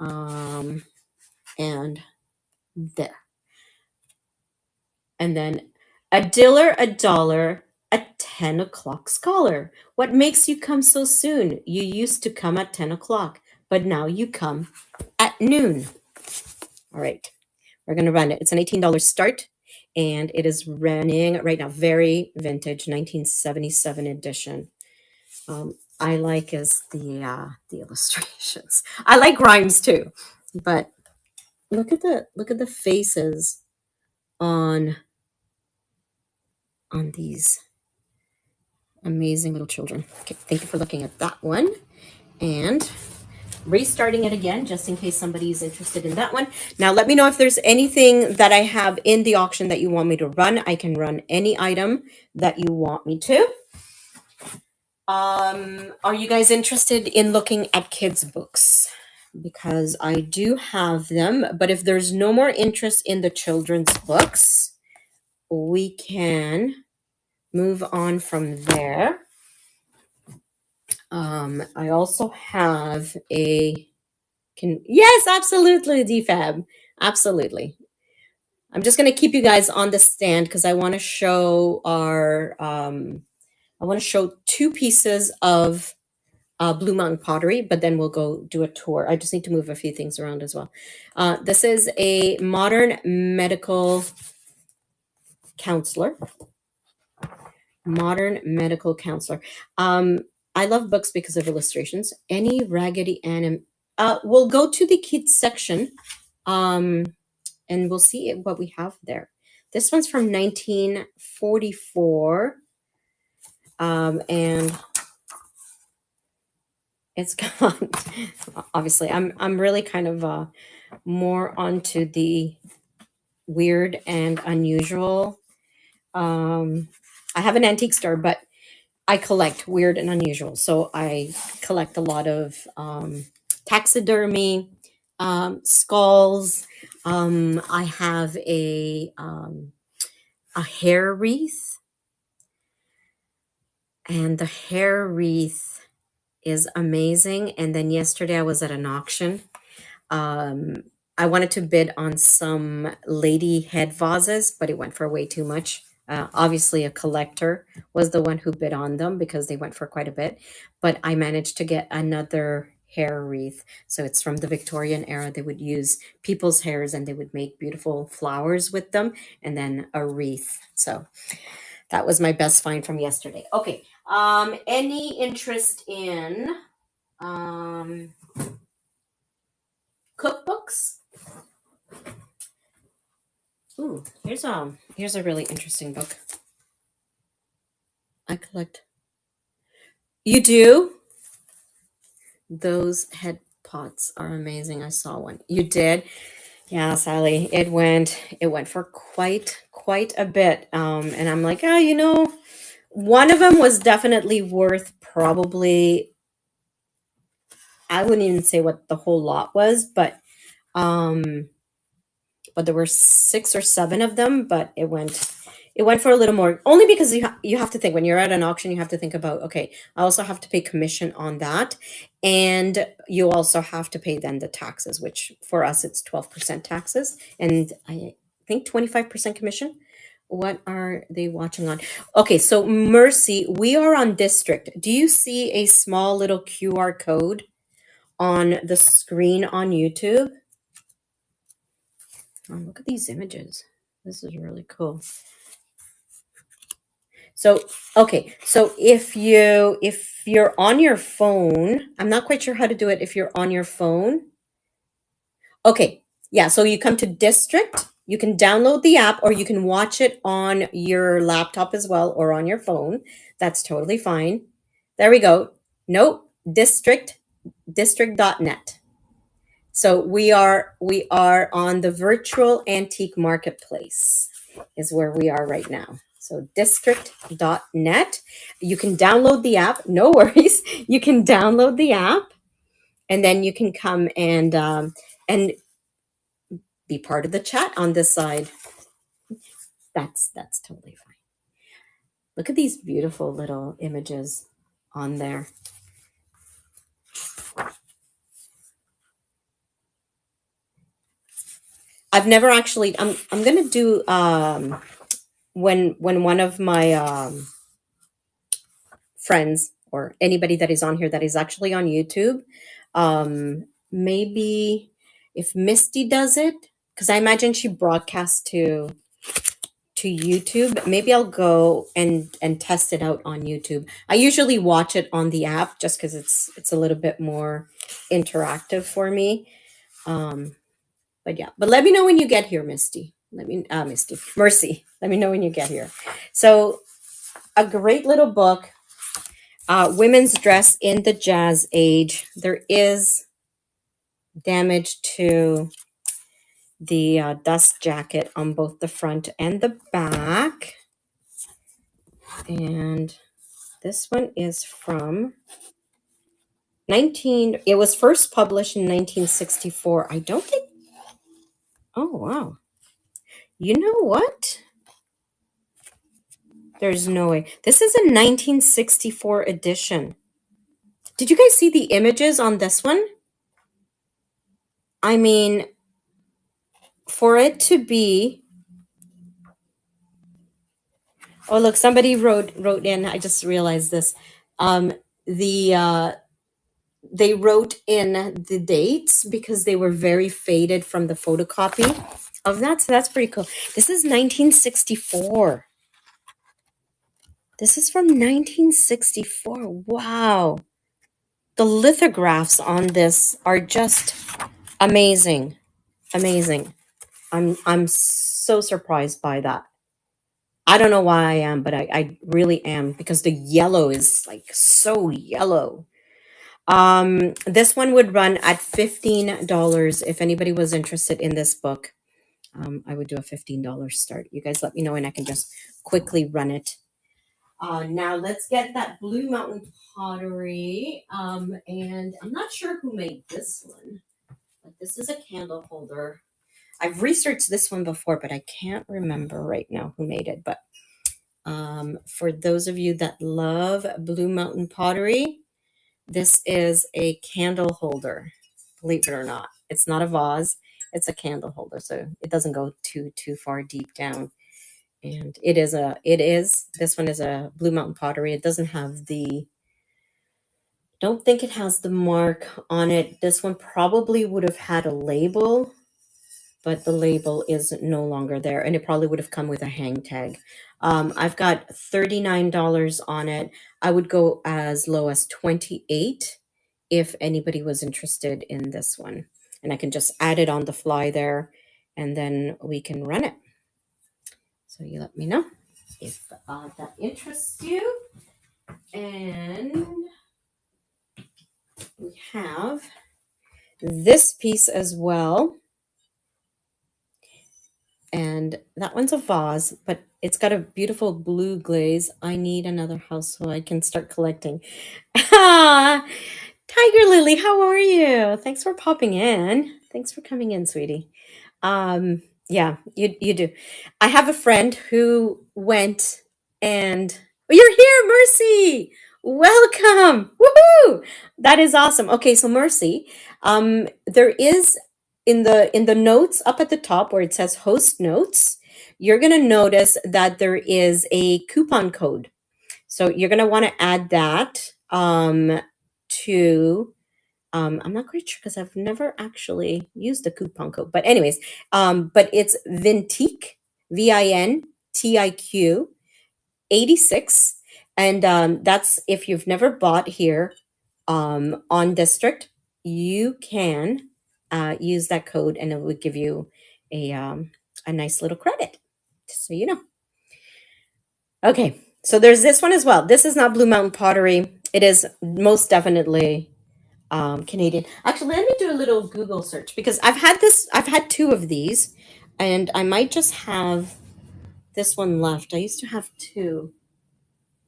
A: And there. And then a diller, a dollar, a 10 o'clock scholar. What makes you come so soon? You used to come at 10 o'clock, but now you come at noon. All right, we're going to run it. It's an $18 start, and it is running right now. Very vintage, 1977 edition. I like is the illustrations. I like rhymes too, but look at the faces on these amazing little children. Okay, thank you for looking at that one. And restarting it again, just in case somebody's interested in that one. Now, let me know if there's anything that I have in the auction that you want me to run. I can run any item that you want me to. Are you guys interested in looking at kids' books? Because I do have them, but if there's no more interest in the children's books, we can move on from there. I also have yes, absolutely, DFAB. Absolutely. I'm just going to keep you guys on the stand because I want to show I want to show 2 pieces of Blue Mountain pottery, but then we'll go do a tour. I just need to move a few things around as well. This is a modern medical counselor. Modern medical counselor. I love books because of illustrations. Any raggedy anim. We'll go to the kids section, and we'll see what we have there. This one's from 1944, and it's got. Obviously, I'm really kind of more onto the weird and unusual. I have an antique store, but I collect weird and unusual. So I collect a lot of taxidermy, skulls. I have a hair wreath, and the hair wreath is amazing. And then yesterday I was at an auction. I wanted to bid on some lady head vases, but it went for way too much. Obviously, a collector was the one who bid on them because they went for quite a bit. But I managed to get another hair wreath. So it's from the Victorian era. They would use people's hairs and they would make beautiful flowers with them and then a wreath. So that was my best find from yesterday. Okay. Any interest in cookbooks? Ooh, here's a really interesting book. I collect. You do? Those head pots are amazing. I saw one. You did? Yeah, Sally. It went for quite a bit. And I'm like, one of them was definitely worth probably, I wouldn't even say what the whole lot was, but there were 6 or 7 of them, but it went for a little more, only because you have to think when you're at an auction, you have to think about, okay, I also have to pay commission on that, and you also have to pay then the taxes, which for us it's 12% taxes, and I think 25% commission. What are they watching on? Okay, so Mercy, we are on District. Do you see a small little QR code on the screen on YouTube? Oh, look at these images. This is really cool. So, okay. So if you're on your phone, I'm not quite sure how to do it if you're on your phone. Okay. Yeah, so you come to District, you can download the app or you can watch it on your laptop as well or on your phone. That's totally fine. There we go. Nope. District.net. So we are on the virtual antique marketplace is where we are right now. So So district.net. You can download the app. No worries. You can download the app, and then you can come and be part of the chat on this side. That's totally fine. Look at these beautiful little images on there. I've never actually. I'm gonna do when one of my friends or anybody that is on here that is actually on YouTube, maybe if Misty does it, because I imagine she broadcasts to YouTube. Maybe I'll go and test it out on YouTube. I usually watch it on the app just because it's a little bit more interactive for me. But yeah, but let me know when you get here, Misty. Mercy. Let me know when you get here. So a great little book, Women's Dress in the Jazz Age. There is damage to the dust jacket on both the front and the back. And this one is from it was first published in 1964. I don't think, oh wow. You know what? There's no way. This is a 1964 edition. Did you guys see the images on this one? I mean, for it to be, oh look, somebody wrote in. I just realized this. They wrote in the dates because they were very faded from the photocopy of that. So that's pretty cool. This is 1964. This is from 1964. Wow. The lithographs on this are just amazing. Amazing. I'm so surprised by that. I don't know why I am, but I really am, because the yellow is like so yellow. This one would run at $15 if anybody was interested in this book. I would do a $15 start. You guys let me know and I can just quickly run it. Now let's get that Blue Mountain pottery. And I'm not sure who made this one, but this is a candle holder. I've researched this one before, but I can't remember right now who made it. But for those of you that love Blue Mountain pottery, this is a candle holder. Believe it or not, it's not a vase. It's a candle holder, so it doesn't go too far deep down. And this one is a Blue Mountain pottery. It doesn't have don't think it has the mark on it. This one probably would have had a label, but the label is no longer there, and it probably would have come with a hang tag. I've got $39 on it. I would go as low as $28 if anybody was interested in this one. And I can just add it on the fly there, and then we can run it. So you let me know if that interests you. And we have this piece as well. And that one's a vase, but it's got a beautiful blue glaze. I need another house so I can start collecting. Tiger Lily, how are you? Thanks for popping in. Thanks for coming in, sweetie. Yeah, you do. I have a friend who went and you're here, Mercy. Welcome. Woohoo! That is awesome. Okay, so Mercy, there is in the notes up at the top where it says host notes, you're going to notice that there is a coupon code. So you're going to want to add that to I'm not quite sure because I've never actually used the coupon code. But anyways, but it's Vintiq, VINTIQ 86. And that's if you've never bought here on District, you can use that code and it would give you a nice little credit. Just so you know. Okay, so there's this one as well. This is not Blue Mountain pottery. It is most definitely Canadian. Actually, let me do a little Google search because I've had two of these, and I might just have this one left. I used to have two,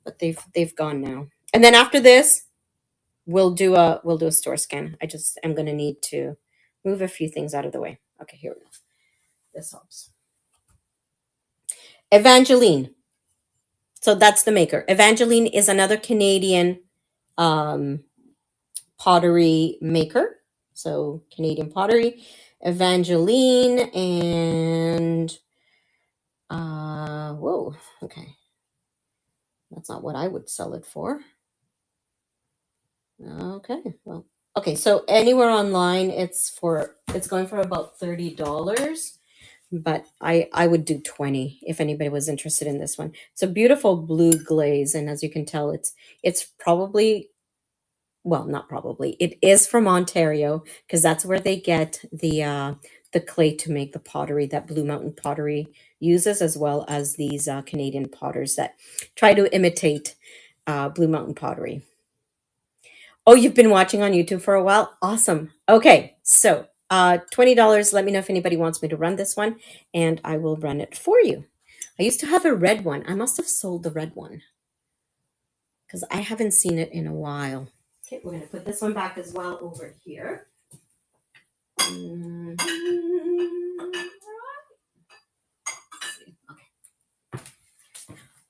A: but they've gone now. And then after this, we'll do a store scan. I just am gonna need to move a few things out of the way. Okay, here we go. This helps. Evangeline. So that's the maker. Evangeline is another Canadian um, pottery maker. So Canadian pottery, Evangeline, and whoa, okay, that's not what I would sell it for. Okay, well, okay, so anywhere online, it's going for about $30, but I would do 20 if anybody was interested in this one. It's a beautiful blue glaze, and as you can tell, it's probably, well, not probably, it is from Ontario, because that's where they get the clay to make the pottery that Blue Mountain Pottery uses, as well as these Canadian potters that try to imitate Blue Mountain Pottery. Oh, you've been watching on YouTube for a while? Awesome. Okay, so $20. Let me know if anybody wants me to run this one, and I will run it for you. I used to have a red one. I must have sold the red one because I haven't seen it in a while. Okay, we're going to put this one back as well over here. Okay.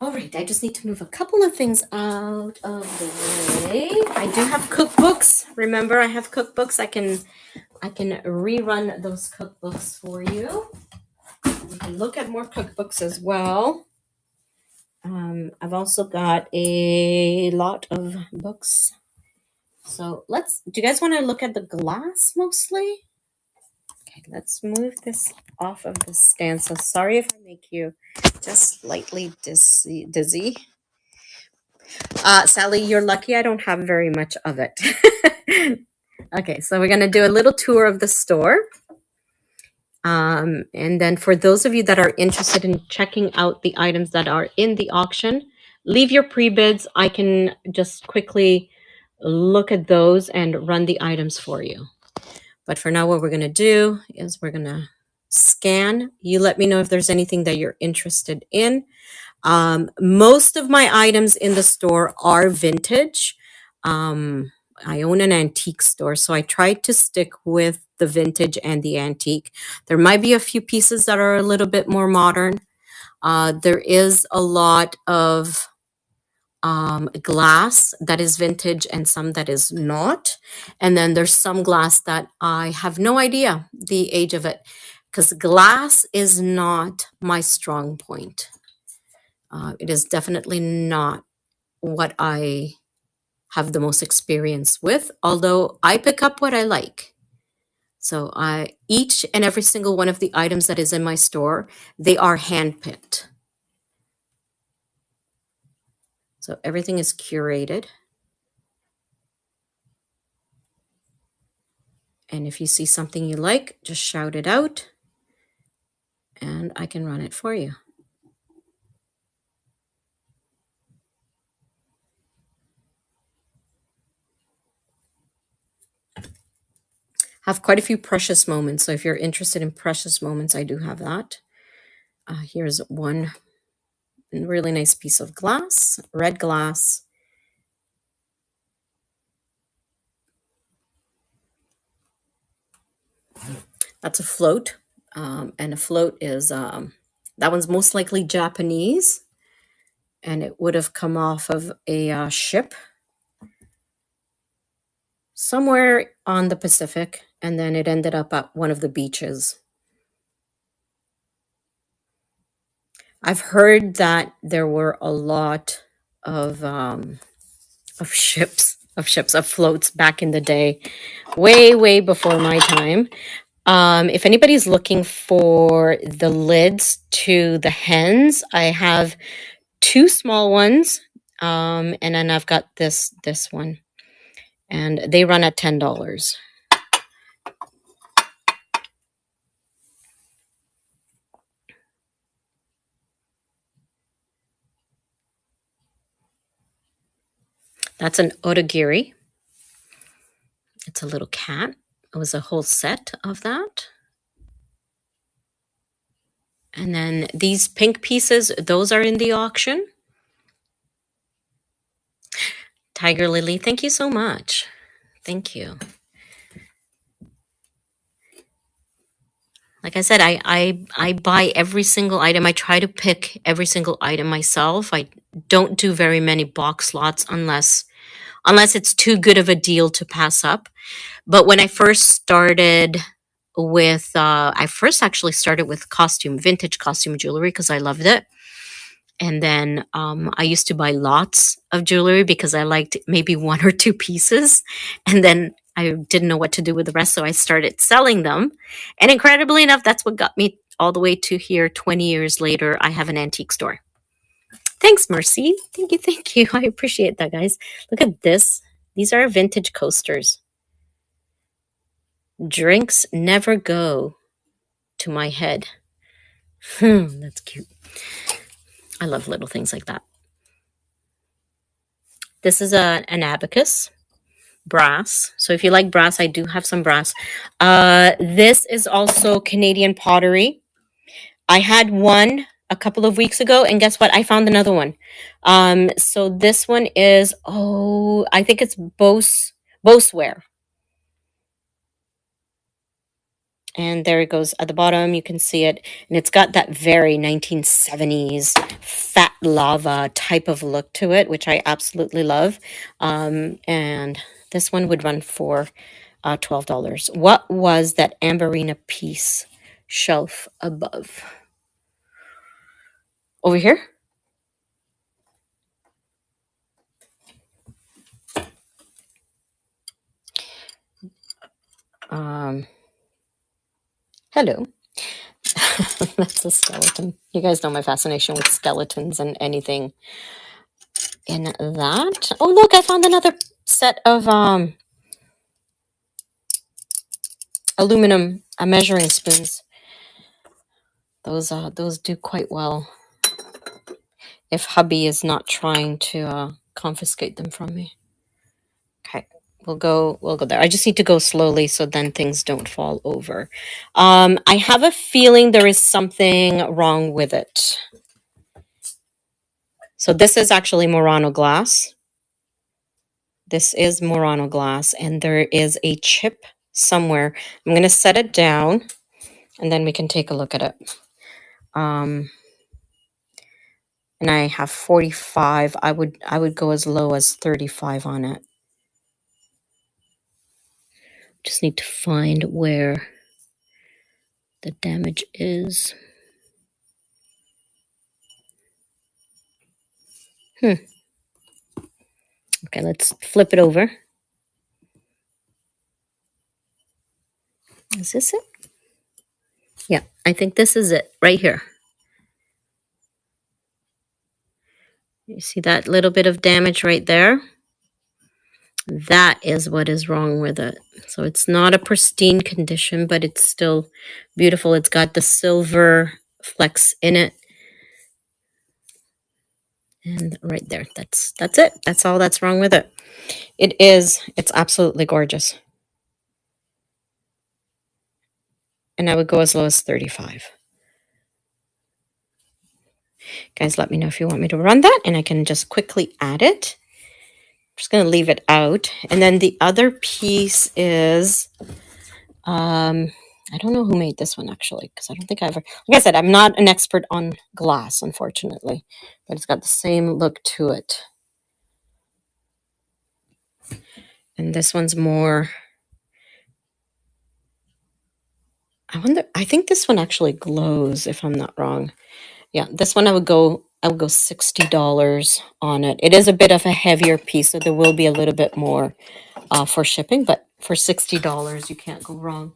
A: All right, I just need to move a couple of things out of the way. I do have cookbooks. Remember, I have cookbooks. I can rerun those cookbooks for you. We can look at more cookbooks as well. I've also got a lot of books. So do you guys want to look at the glass mostly? Okay, let's move this off of the stand. So sorry if I make you just slightly dizzy. Sally, you're lucky I don't have very much of it. Okay, so we're going to do a little tour of the store. And then for those of you that are interested in checking out the items that are in the auction, leave your pre-bids. I can just quickly look at those and run the items for you. But for now, what we're going to do is we're going to scan. You let me know if there's anything that you're interested in. Most of my items in the store are vintage. I own an antique store, so I try to stick with the vintage and the antique. There might be a few pieces that are a little bit more modern. There is a lot of glass that is vintage and some that is not. And then there's some glass that I have no idea the age of it, because glass is not my strong point. It is definitely not what I have the most experience with, although I pick up what I like. So each and every single one of the items that is in my store, they are handpicked. So everything is curated. And if you see something you like, just shout it out and I can run it for you. Have quite a few precious moments. So if you're interested in precious moments, I do have that. Here's one really nice piece of glass, red glass. That's a float. And a float is, that one's most likely Japanese. And it would have come off of a ship somewhere on the Pacific. And then it ended up at one of the beaches. I've heard that there were a lot of floats back in the day, way before my time. If anybody's looking for the lids to the hens, I have two small ones, and then I've got this one, and they run at $10. That's an otagiri. It's a little cat. It was a whole set of that. And then these pink pieces, those are in the auction. Tiger Lily, thank you so much. Thank you. Like I said, I buy every single item. I try to pick every single item myself. I don't do very many box lots unless it's too good of a deal to pass up. But when I first started with, I first actually started with vintage costume jewelry because I loved it. And then I used to buy lots of jewelry because I liked maybe one or two pieces. And then I didn't know what to do with the rest. So I started selling them. And incredibly enough, that's what got me all the way to here 20 years later. I have an antique store. Thanks, Mercy. Thank you. Thank you. I appreciate that, guys. Look at this. These are vintage coasters. Drinks never go to my head. That's cute. I love little things like that. This is an abacus, brass. So if you like brass, I do have some brass. This is also Canadian pottery. I had one a couple of weeks ago, and guess what? I found another one. So this one is, I think it's Boseware. And there it goes at the bottom. You can see it. And it's got that very 1970s fat lava type of look to it, which I absolutely love. And this one would run for $12. What was that Amberina piece shelf above? Over here? Hello. That's a skeleton. You guys know my fascination with skeletons and anything in that. Oh, look, I found another set of aluminum measuring spoons. Those do quite well if hubby is not trying to confiscate them from me. Okay, we'll go there. I just need to go slowly so then things don't fall over. I have a feeling there is something wrong with it. So this is actually Murano glass. This is Murano glass, and there is a chip somewhere. I'm going to set it down, and then we can take a look at it. And I have 45. I would go as low as 35 on it. Just need to find where the damage is. Okay, let's flip it over. Is this it? Yeah, I think this is it right here. You see that little bit of damage right there? That is what is wrong with it. So it's not a pristine condition, but it's still beautiful. It's got the silver flecks in it. And right there, that's it. That's all that's wrong with it. It's absolutely gorgeous. And I would go as low as 35. Guys, let me know if you want me to run that, and I can just quickly add it. I'm just going to leave it out. And then the other piece is, I don't know who made this one actually, because I don't think I ever, like I said, I'm not an expert on glass, unfortunately, but it's got the same look to it. And this one's more, I think this one actually glows, if I'm not wrong. Yeah, this one I would go $60 on it. It is a bit of a heavier piece, so there will be a little bit more for shipping, but for $60, you can't go wrong.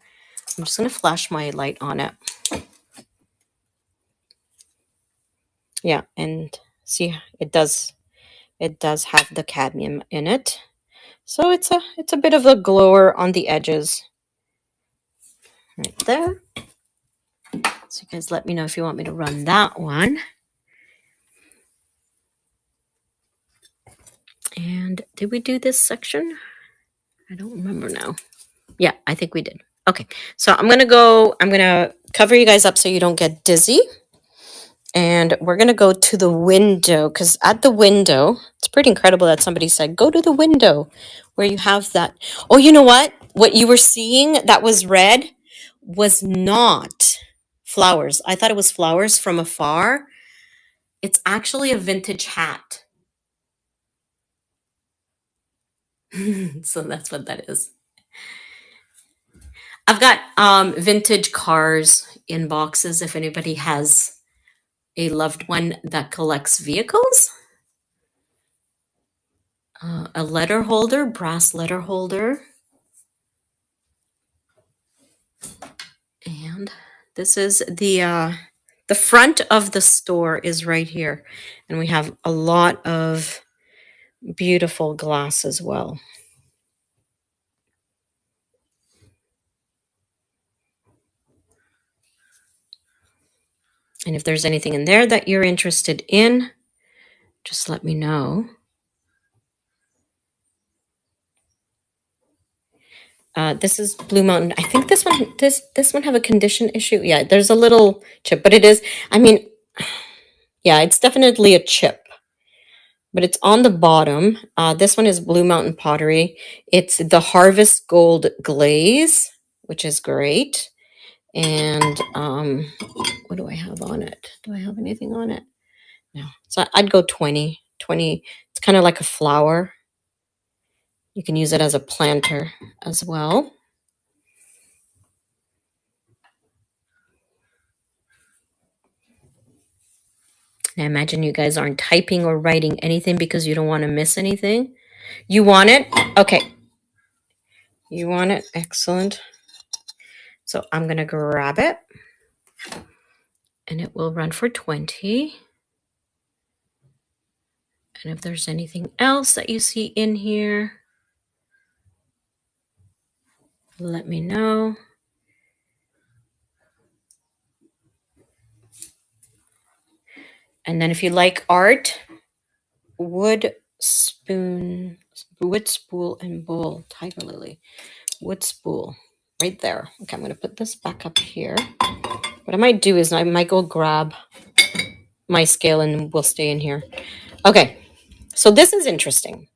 A: I'm just going to flash my light on it. Yeah, and see, it does have the cadmium in it. So it's a bit of a glower on the edges. Right there. So you guys let me know if you want me to run that one. And did we do this section? I don't remember now. Yeah, I think we did. Okay, so I'm going to cover you guys up so you don't get dizzy. And we're going to go to the window because at the window, it's pretty incredible that somebody said, go to the window where you have that. Oh, you know what? What you were seeing that was red was not flowers. I thought it was flowers from afar. It's actually a vintage hat. So that's what that is. I've got vintage cars in boxes if anybody has a loved one that collects vehicles. A letter holder, brass letter holder. And this is the front of the store is right here. And we have a lot of beautiful glass as well. And if there's anything in there that you're interested in, just let me know. This is Blue Mountain. I think this one have a condition issue. Yeah, there's a little chip, but it is, I mean, yeah, it's definitely a chip, but it's on the bottom. This one is Blue Mountain Pottery. It's the Harvest Gold Glaze, which is great. And what do I have on it? Do I have anything on it? No. So I'd go 20. 20. It's kind of like a flower. You can use it as a planter as well. I imagine you guys aren't typing or writing anything because you don't want to miss anything. You want it? Okay. You want it? Excellent. So I'm going to grab it. And it will run for 20. And if there's anything else that you see in here, let me know. And then if you like art, wood spool and bowl, tiger lily, wood spool, right there. Okay, I'm going to put this back up here. What I might do is I might go grab my scale and we'll stay in here. Okay, so this is interesting.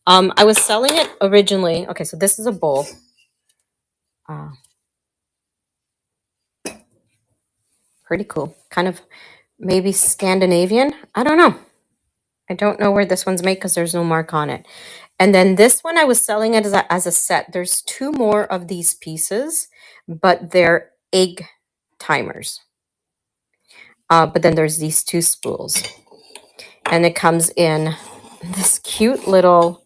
A: I was selling it originally. Okay, so this is a bowl. Pretty cool. Kind of maybe Scandinavian. I don't know. I don't know where this one's made because there's no mark on it. And then this one, I was selling it as a set. There's two more of these pieces, but they're egg timers. But then there's these two spools. And it comes in this cute little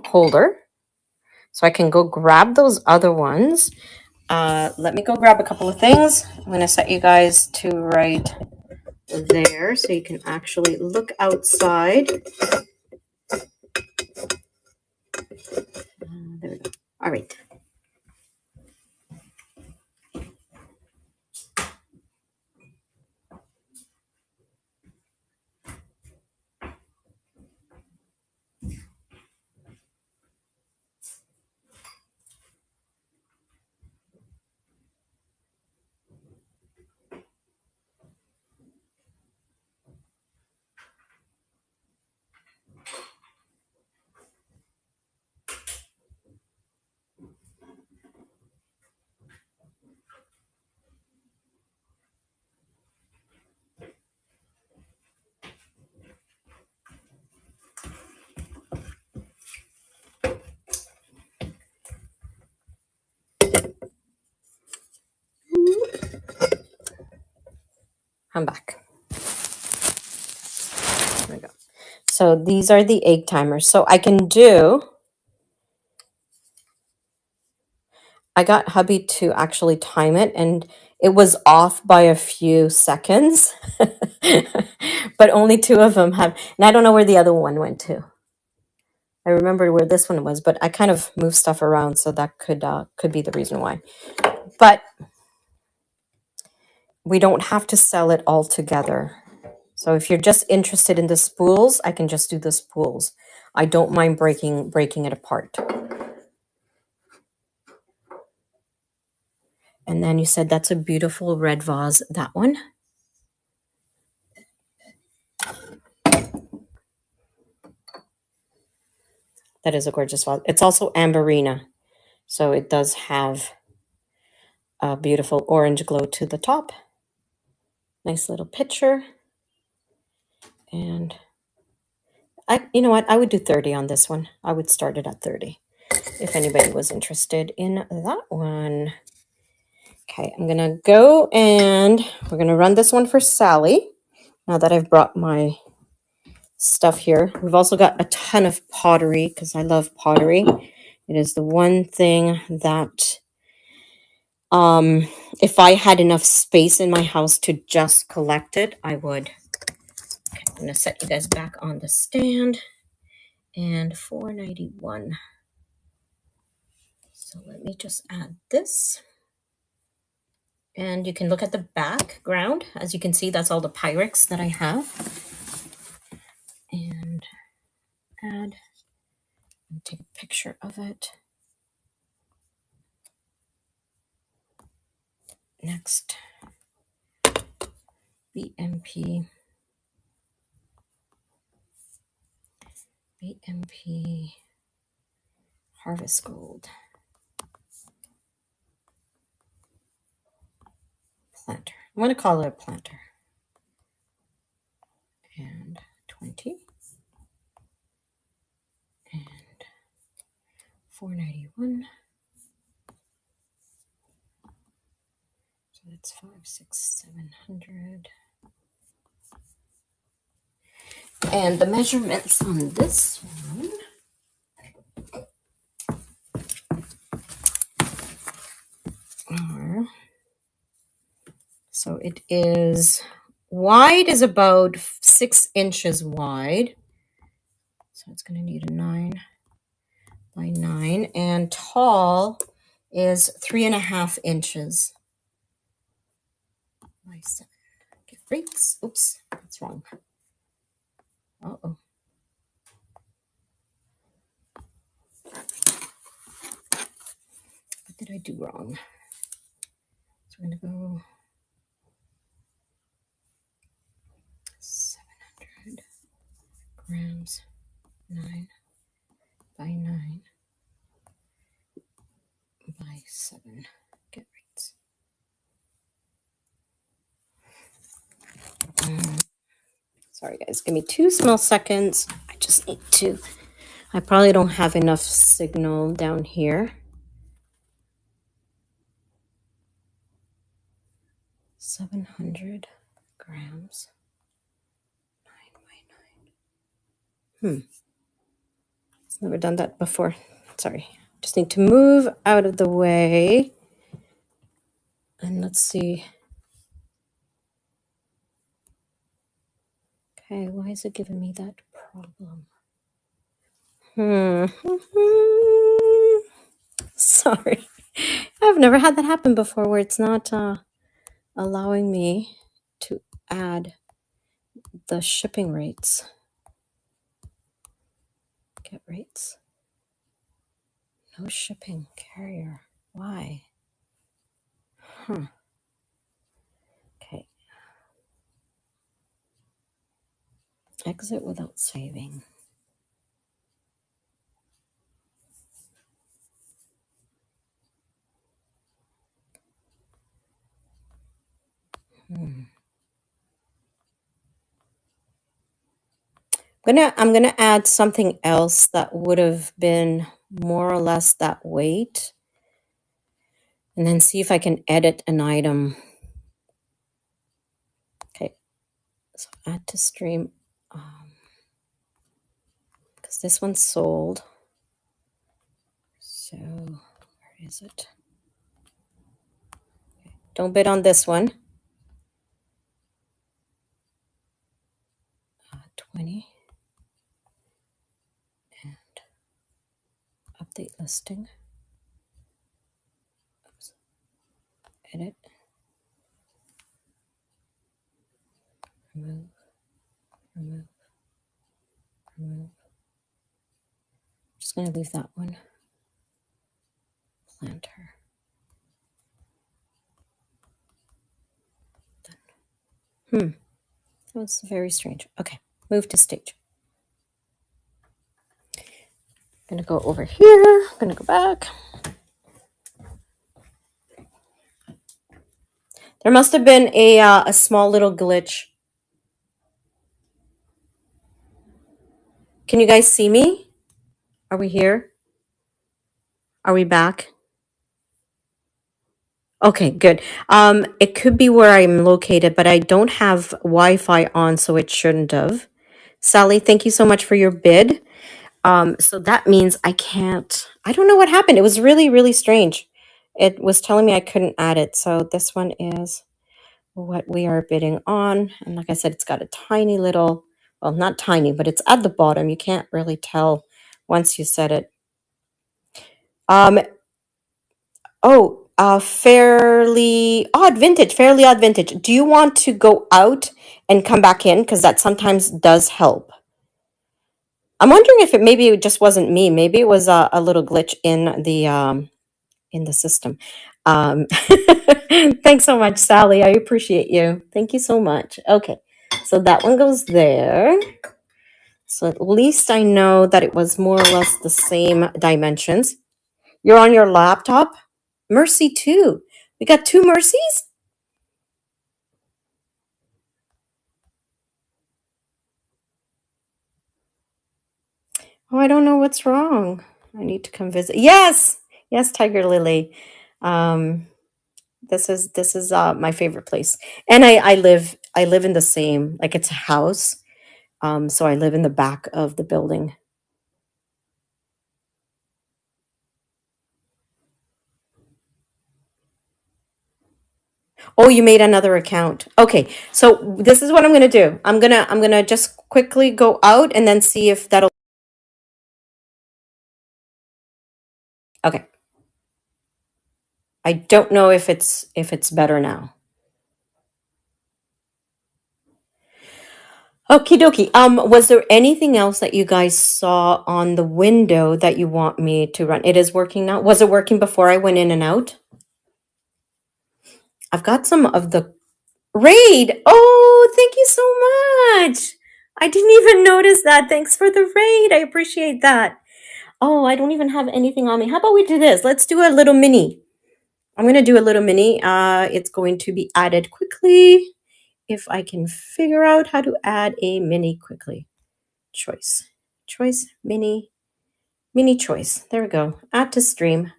A: holder. So I can go grab those other ones. Let me go grab a couple of things. I'm going to set you guys to right there so you can actually look outside. There we go. All right. I'm back. There we go. So these are the egg timers. So I got hubby to actually time it and it was off by a few seconds, but only two of them have, and I don't know where the other one went to. I remember where this one was, but I kind of moved stuff around, so that could be the reason why. But we don't have to sell it all together. So if you're just interested in the spools, I can just do the spools. I don't mind breaking it apart. And then you said that's a beautiful red vase, that one. That is a gorgeous vase. It's also amberina, so it does have a beautiful orange glow to the top. Nice little picture. And you know what? I would do 30 on this one. I would start it at 30 if anybody was interested in that one. Okay, I'm gonna go and we're gonna run this one for Sally. Now that I've brought my stuff here, we've also got a ton of pottery because I love pottery. It is the one thing that, if I had enough space in my house to just collect it, I would. Okay, I'm gonna set you guys back on the stand. And $4.91. So let me just add this. And you can look at the background. As you can see, that's all the Pyrex that I have. And add, and take a picture of it. Next, BMP Harvest Gold planter. I'm going to call it a planter. And 20. And $4.91. So that's 5, 6, 700. And the measurements on this one are, so it is wide is about 6 inches wide. So it's going to need a 9 by 9. And tall is 3.5 inches by 7. Get breaks. Oops, that's wrong. Uh-oh. What did I do wrong? So we're going to go 700 grams, 9 by 9 by 7. Get rates. Sorry, guys. Give me 2 small seconds. I just need to. I probably don't have enough signal down here. 700 grams. 9 by 9. Never done that before. Sorry. Just need to move out of the way. And let's see. Okay, why is it giving me that problem? Sorry. I've never had that happen before where it's not allowing me to add the shipping rates. Get rates. No shipping carrier. Why? Okay. Exit without saving. I'm gonna add something else that would have been more or less that weight, and then see if I can edit an item. Okay, so add to stream, because this one's sold. So where is it? Okay. Don't bid on this one. 20 and update listing. Oops. Edit. Remove. Remove. Remove. Just going to leave that one. Planter. Done. That was very strange. Okay, move to stage. gonna go over here. I'm gonna go back. There must have been a small little glitch. Can you guys see me? Are we here? Are we back? Okay, good. It could be where I'm located, but I don't have Wi-Fi on, so it shouldn't have. Sally, thank you so much for your bid. So that means I can't. I don't know what happened. It was really, really strange. It was telling me I couldn't add it. So this one is what we are bidding on. And like I said, it's got a tiny little, well, not tiny, but it's at the bottom. You can't really tell once you set it. Um, fairly odd vintage. Do you want to go out and come back in? Because that sometimes does help. I'm wondering if maybe it just wasn't me. Maybe it was a little glitch in the system. Um, thanks so much, Sally. I appreciate you. Thank you so much. Okay, so that one goes there. So at least I know that it was more or less the same dimensions. You're on your laptop? Mercy too. We got two Mercies? Oh, I don't know what's wrong. I need to come visit. Yes! Yes, Tiger Lily. Um, this is my favorite place. And I live in the same, like it's a house. So I live in the back of the building. Oh, you made another account. Okay. So this is what I'm going to do. I'm going to just quickly go out and then see if that'll. Okay. I don't know if it's better now. Okie dokie. Was there anything else that you guys saw on the window that you want me to run? It is working now. Was it working before I went in and out? I've got some of the raid. Oh, thank you so much. I didn't even notice that. Thanks for the raid. I appreciate that. Oh, I don't even have anything on me. How about we do this? Let's do a little mini. I'm going to do a little mini. It's going to be added quickly. If I can figure out how to add a mini quickly. Choice, mini choice. There we go. Add to stream.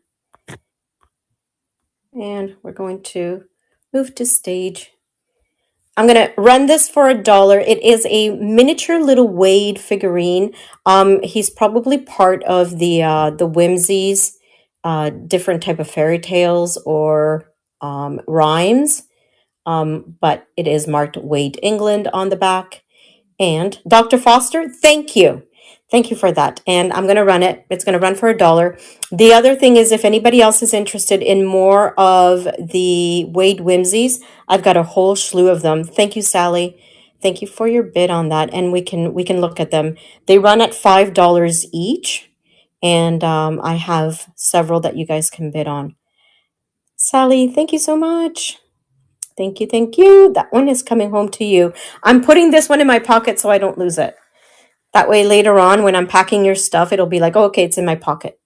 A: And we're going to move to stage. I'm going to run this for $1. It is a miniature little Wade figurine. He's probably part of the Whimsies, different type of fairy tales or rhymes. But it is marked Wade England on the back. And Dr. Foster, thank you. Thank you for that. And I'm going to run it. It's going to run for $1. The other thing is, if anybody else is interested in more of the Wade Whimsies, I've got a whole slew of them. Thank you, Sally. Thank you for your bid on that. And we can look at them. They run at $5 each. And I have several that you guys can bid on. Sally, thank you so much. Thank you, thank you. That one is coming home to you. I'm putting this one in my pocket so I don't lose it. That way later on when I'm packing your stuff, it'll be like, oh, okay, it's in my pocket.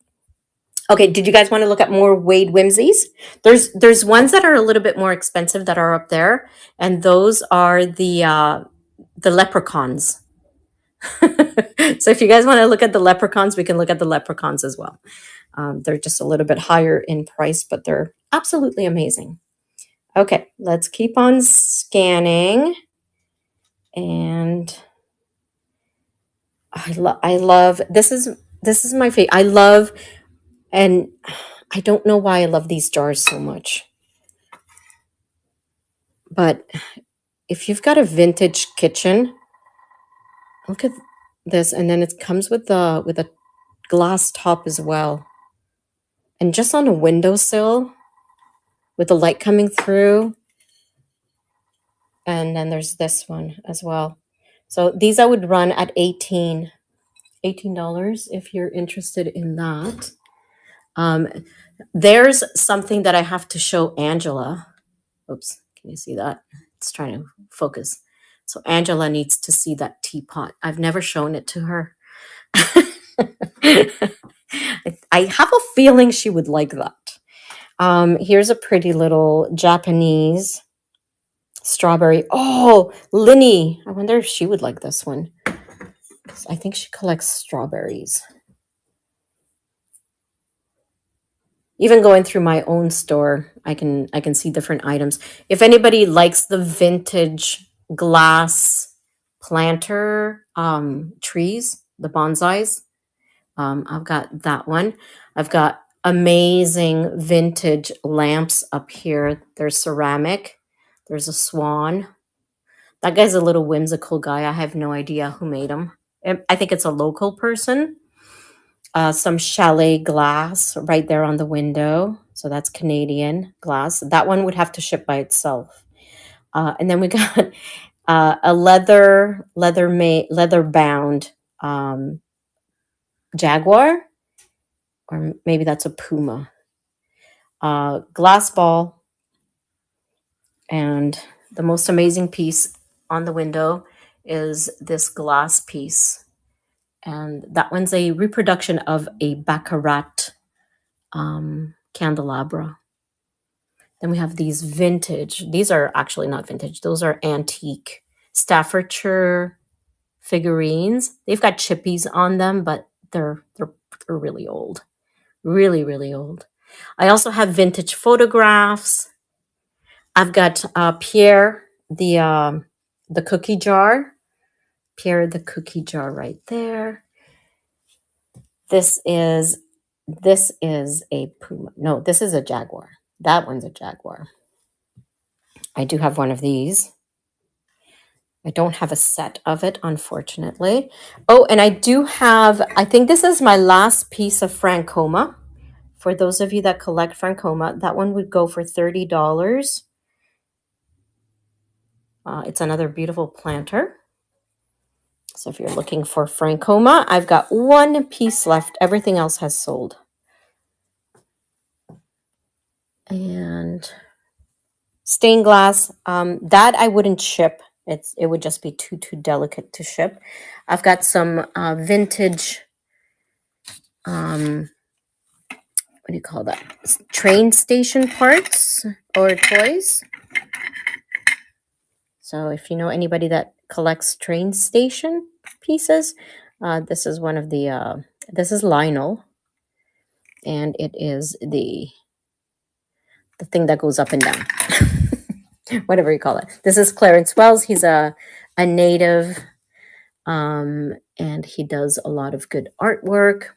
A: Okay, did you guys want to look at more Wade Whimsies? There's ones that are a little bit more expensive that are up there, and those are the leprechauns. So if you guys want to look at the leprechauns, we can look at the leprechauns as well. They're just a little bit higher in price, but they're absolutely amazing. Okay, let's keep on scanning. And I love this is my favorite. I love, and I don't know why I love these jars so much. But if you've got a vintage kitchen, look at this, and then it comes with a glass top as well. And just on a windowsill with the light coming through. And then there's this one as well. So these I would run at $18 if you're interested in that. There's something that I have to show Angela. Oops, can you see that? It's trying to focus. So Angela needs to see that teapot. I've never shown it to her. I have a feeling she would like that. Here's a pretty little Japanese strawberry. Oh, Linny. I wonder if she would like this one. I think she collects strawberries. Even going through my own store, I can see different items. If anybody likes the vintage glass planter trees, the bonsais, I've got that one. I've got amazing vintage lamps up here. There's ceramic. There's a swan. That guy's a little whimsical guy. I have no idea who made him. I think it's a local person. Some chalet glass right there on the window. So that's Canadian glass. That one would have to ship by itself. And then we got a leather bound jaguar, or maybe that's a puma. Glass ball, and the most amazing piece on the window is this glass piece, and that one's a reproduction of a baccarat candelabra. Then we have these vintage. These are actually not vintage. Those are antique Staffordshire figurines. They've got chippies on them, but they're really old. Really, really old. I also have vintage photographs. I've got Pierre, the cookie jar. Pierre, the cookie jar right there. This is a puma. No, this is a jaguar. That one's a jaguar. I do have one of these. I don't have a set of it, unfortunately. Oh, and I do have, I think this is my last piece of Francoma. For those of you that collect Francoma, that one would go for $30. It's another beautiful planter. So if you're looking for Francoma, I've got one piece left. Everything else has sold. And stained glass, that I wouldn't ship. It would just be too delicate to ship. I've got some vintage, what do you call that? Train station parts or toys. So if you know anybody that collects train station pieces, this is one of the, this is Lionel. And it is the thing that goes up and down. Whatever you call it. This is Clarence Wells. He's a native, and he does a lot of good artwork.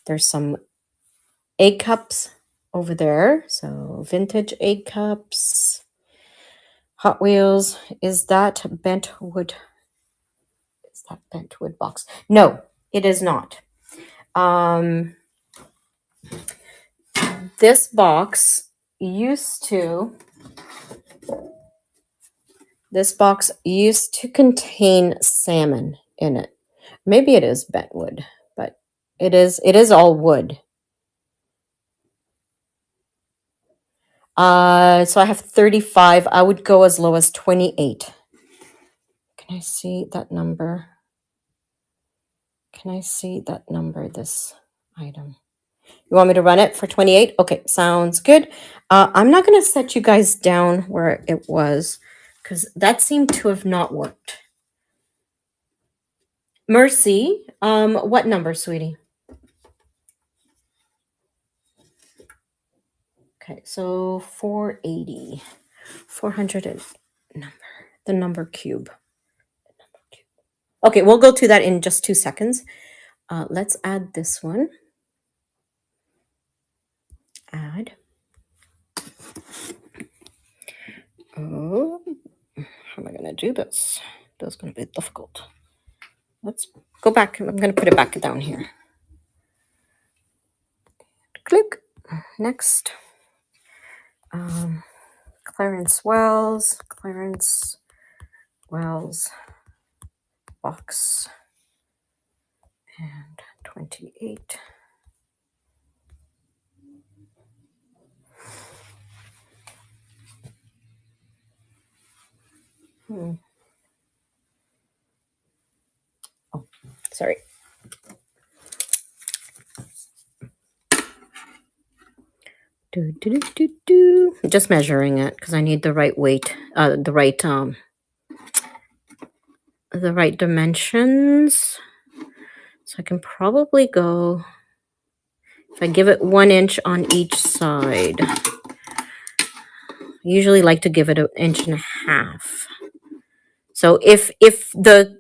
A: There's some egg cups over there. So vintage egg cups. Hot Wheels. Is that bent wood? Is that bent wood box? No, it is not. This box used to contain salmon in it. Maybe it is bent wood, but it is all wood. So I have 35. I would go as low as 28. Can I see that number? Can I see that number, this item? You want me to run it for 28? Okay, sounds good. I'm not going to set you guys down where it was because that seemed to have not worked. Mercy, what number, sweetie? Okay, so 480. 400 and the number cube. Okay, we'll go to that in just 2 seconds. Let's add this one. Add. Oh, how am I going to do this? That's going to be difficult. Let's go back. I'm going to put it back down here. Click. Next. Clarence Wells box, and 28. Oh, sorry. Just measuring it because I need the right weight, the right dimensions. So I can probably go, if I give it 1 inch on each side. I usually like to give it 1.5 inches. So if the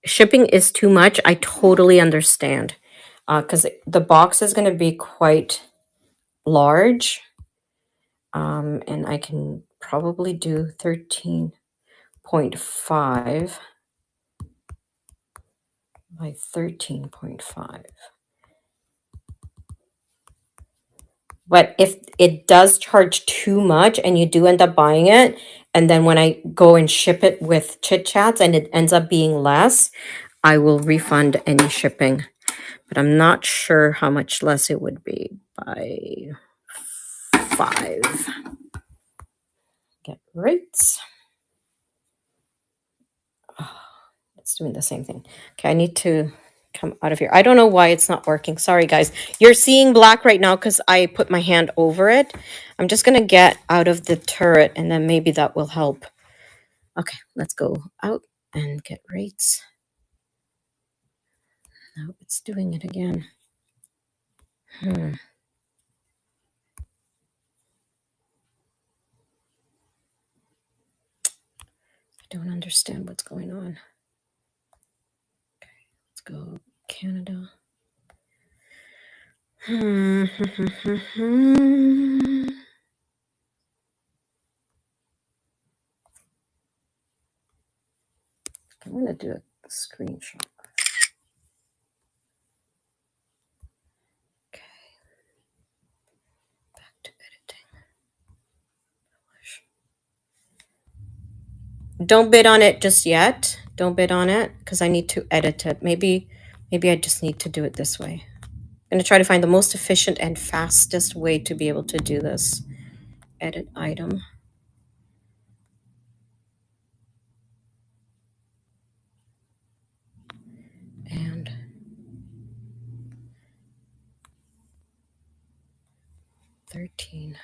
A: shipping is too much, I totally understand. Because the box is going to be quite large. And I can probably do 13.5 by 13.5. But if it does charge too much and you do end up buying it, and then when I go and ship it with Chit Chats and it ends up being less, I will refund any shipping. But I'm not sure how much less it would be by 5. Get rates. Oh, it's doing the same thing. Okay, I need to come out of here. I don't know why it's not working. Sorry, guys. You're seeing black right now because I put my hand over it. I'm just going to get out of the turret and then maybe that will help. Okay, let's go out and get rates. No, it's doing it again. I don't understand what's going on. Okay, let's go Canada. I'm going to do a screenshot. Okay, back to editing. Don't bid on it just yet. Don't bid on it because I need to edit it. Maybe I just need to do it this way. I'm going to try to find the most efficient and fastest way to be able to do this. Edit item. And 13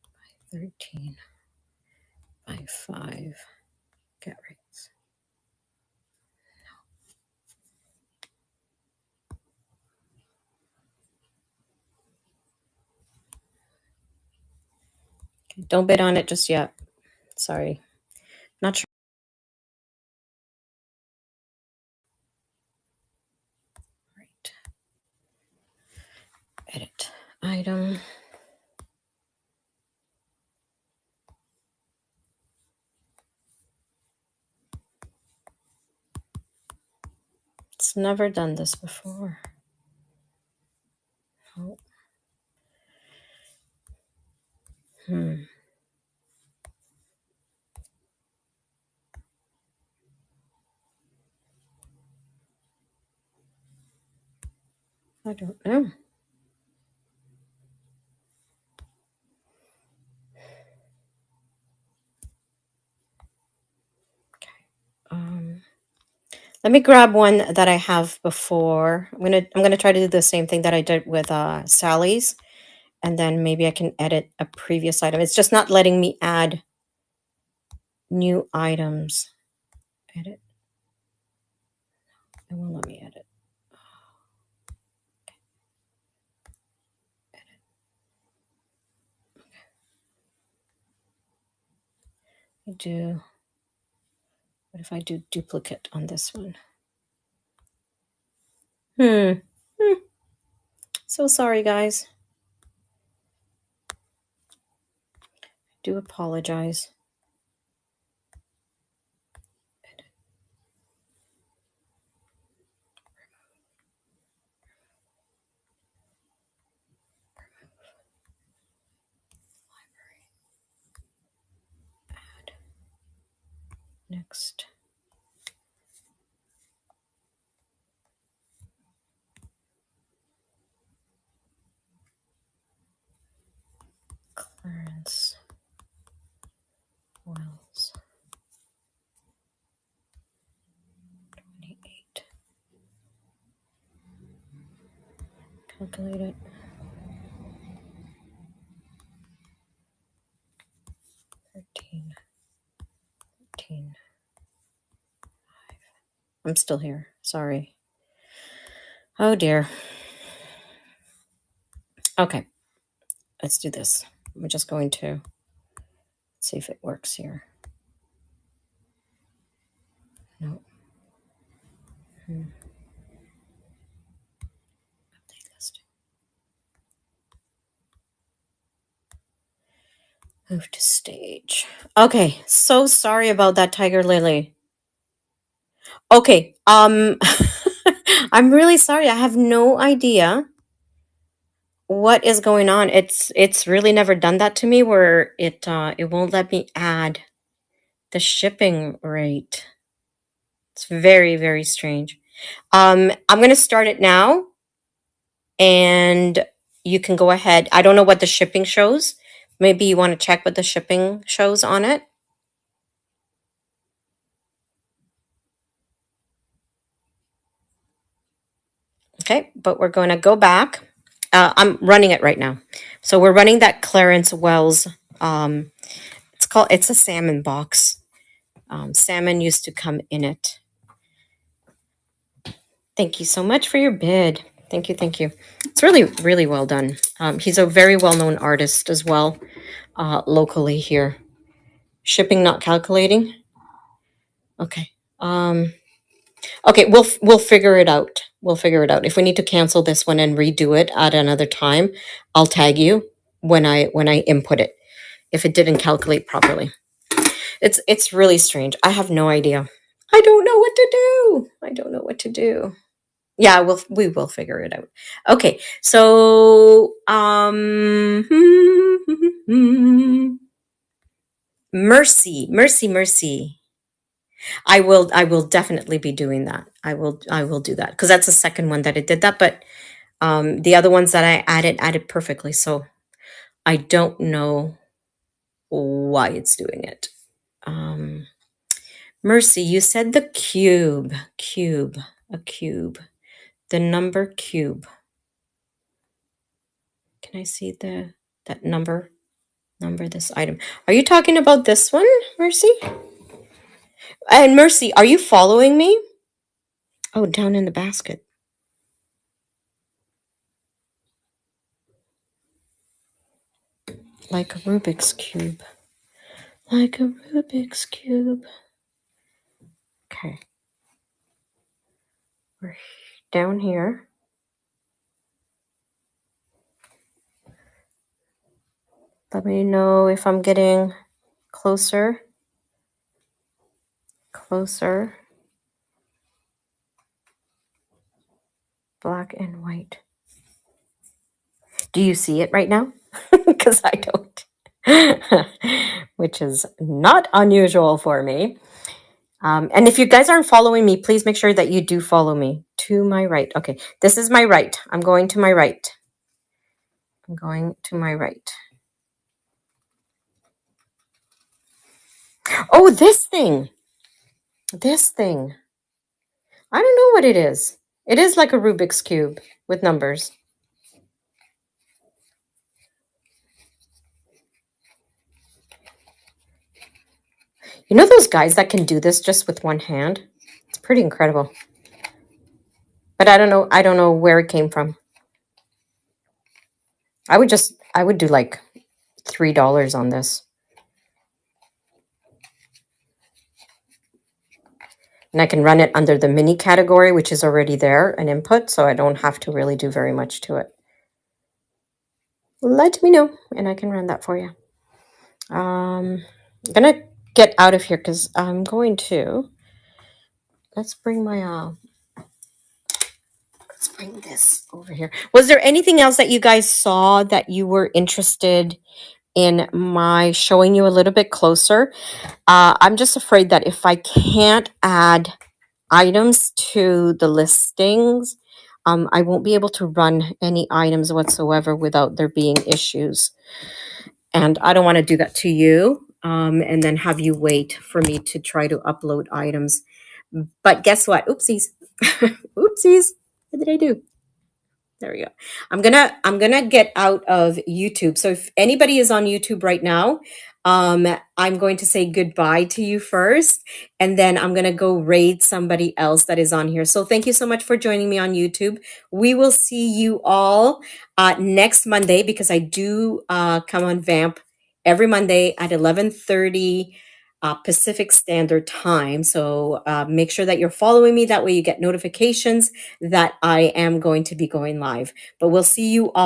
A: by 13 by 5. Get rates. Okay, don't bid on it just yet. Sorry. Not sure. Right. Edit item. It's never done this before. Oh. I don't know. Let me grab one that I have before. I'm gonna try to do the same thing that I did with Sally's, and then maybe I can edit a previous item. It's just not letting me add new items. Edit. It won't let me edit. What if I do duplicate on this one? So sorry, guys. Do apologize. Add. Next. Clarence Wells. 28. Calculate it. 13, 13. I'm still here. Sorry. Oh dear. Okay, let's do this. I'm just going to see if it works here. No. Update listing. Move to stage. Okay, so sorry about that, Tiger Lily. Okay, I'm really sorry. I have no idea what is going on. It's really never done that to me where it won't let me add the shipping rate. It's very, very strange. I'm going to start it now and you can go ahead. I don't know what the shipping shows. Maybe you want to check what the shipping shows on it. Okay, but we're going to go back. I'm running it right now. So we're running that Clarence Wells. It's a salmon box. Salmon used to come in it. Thank you so much for your bid. Thank you, thank you. It's really, really well done. He's a very well-known artist as well, locally here. Shipping not calculating. Okay. Okay, we'll figure it out. We'll figure it out. If we need to cancel this one and redo it at another time, I'll tag you when I input it if it didn't calculate properly. It's really strange. I have no idea. I don't know what to do. I don't know what to do. Yeah, we will figure it out. Okay, so mercy, mercy, mercy. I will definitely be doing that. I will do that because that's the second one that it did that. But the other ones that I added perfectly. So I don't know why it's doing it. Mercy, you said the cube, a cube, the number cube. Can I see that number this item? Are you talking about this one, Mercy? And Mercy, are you following me? Oh, down in the basket. Like a Rubik's Cube. Like a Rubik's Cube. Okay. We're down here. Let me know if I'm getting closer. Closer. Black and white. Do you see it right now? Because I don't. Which is not unusual for me. And if you guys aren't following me, please make sure that you do follow me. To my right. Okay, this is my right. I'm going to my right. I'm going to my right. Oh, this thing. This thing. I don't know what it is. It is like a Rubik's Cube with numbers. You know those guys that can do this just with one hand? It's pretty incredible. But I don't know where it came from. I would do like $3 on this. And I can run it under the mini category, which is already there, an input, so I don't have to really do very much to it. Let me know, and I can run that for you. I'm going to get out of here because I'm going to... Let's bring this over here. Was there anything else that you guys saw that you were interested in my showing you a little bit closer? I'm just afraid that if I can't add items to the listings, I won't be able to run any items whatsoever without there being issues. And I don't want to do that to you and then have you wait for me to try to upload items. But guess what? Oopsies. Oopsies. What did I do? There we go. I'm gonna get out of YouTube. So if anybody is on YouTube right now, I'm going to say goodbye to you first, and then I'm gonna go raid somebody else that is on here. So thank you so much for joining me on YouTube. We will see you all next Monday, because I do come on Vamp every Monday at 11:30 Pacific Standard Time. So make sure that you're following me. That way you get notifications that I am going to be going live. But we'll see you all.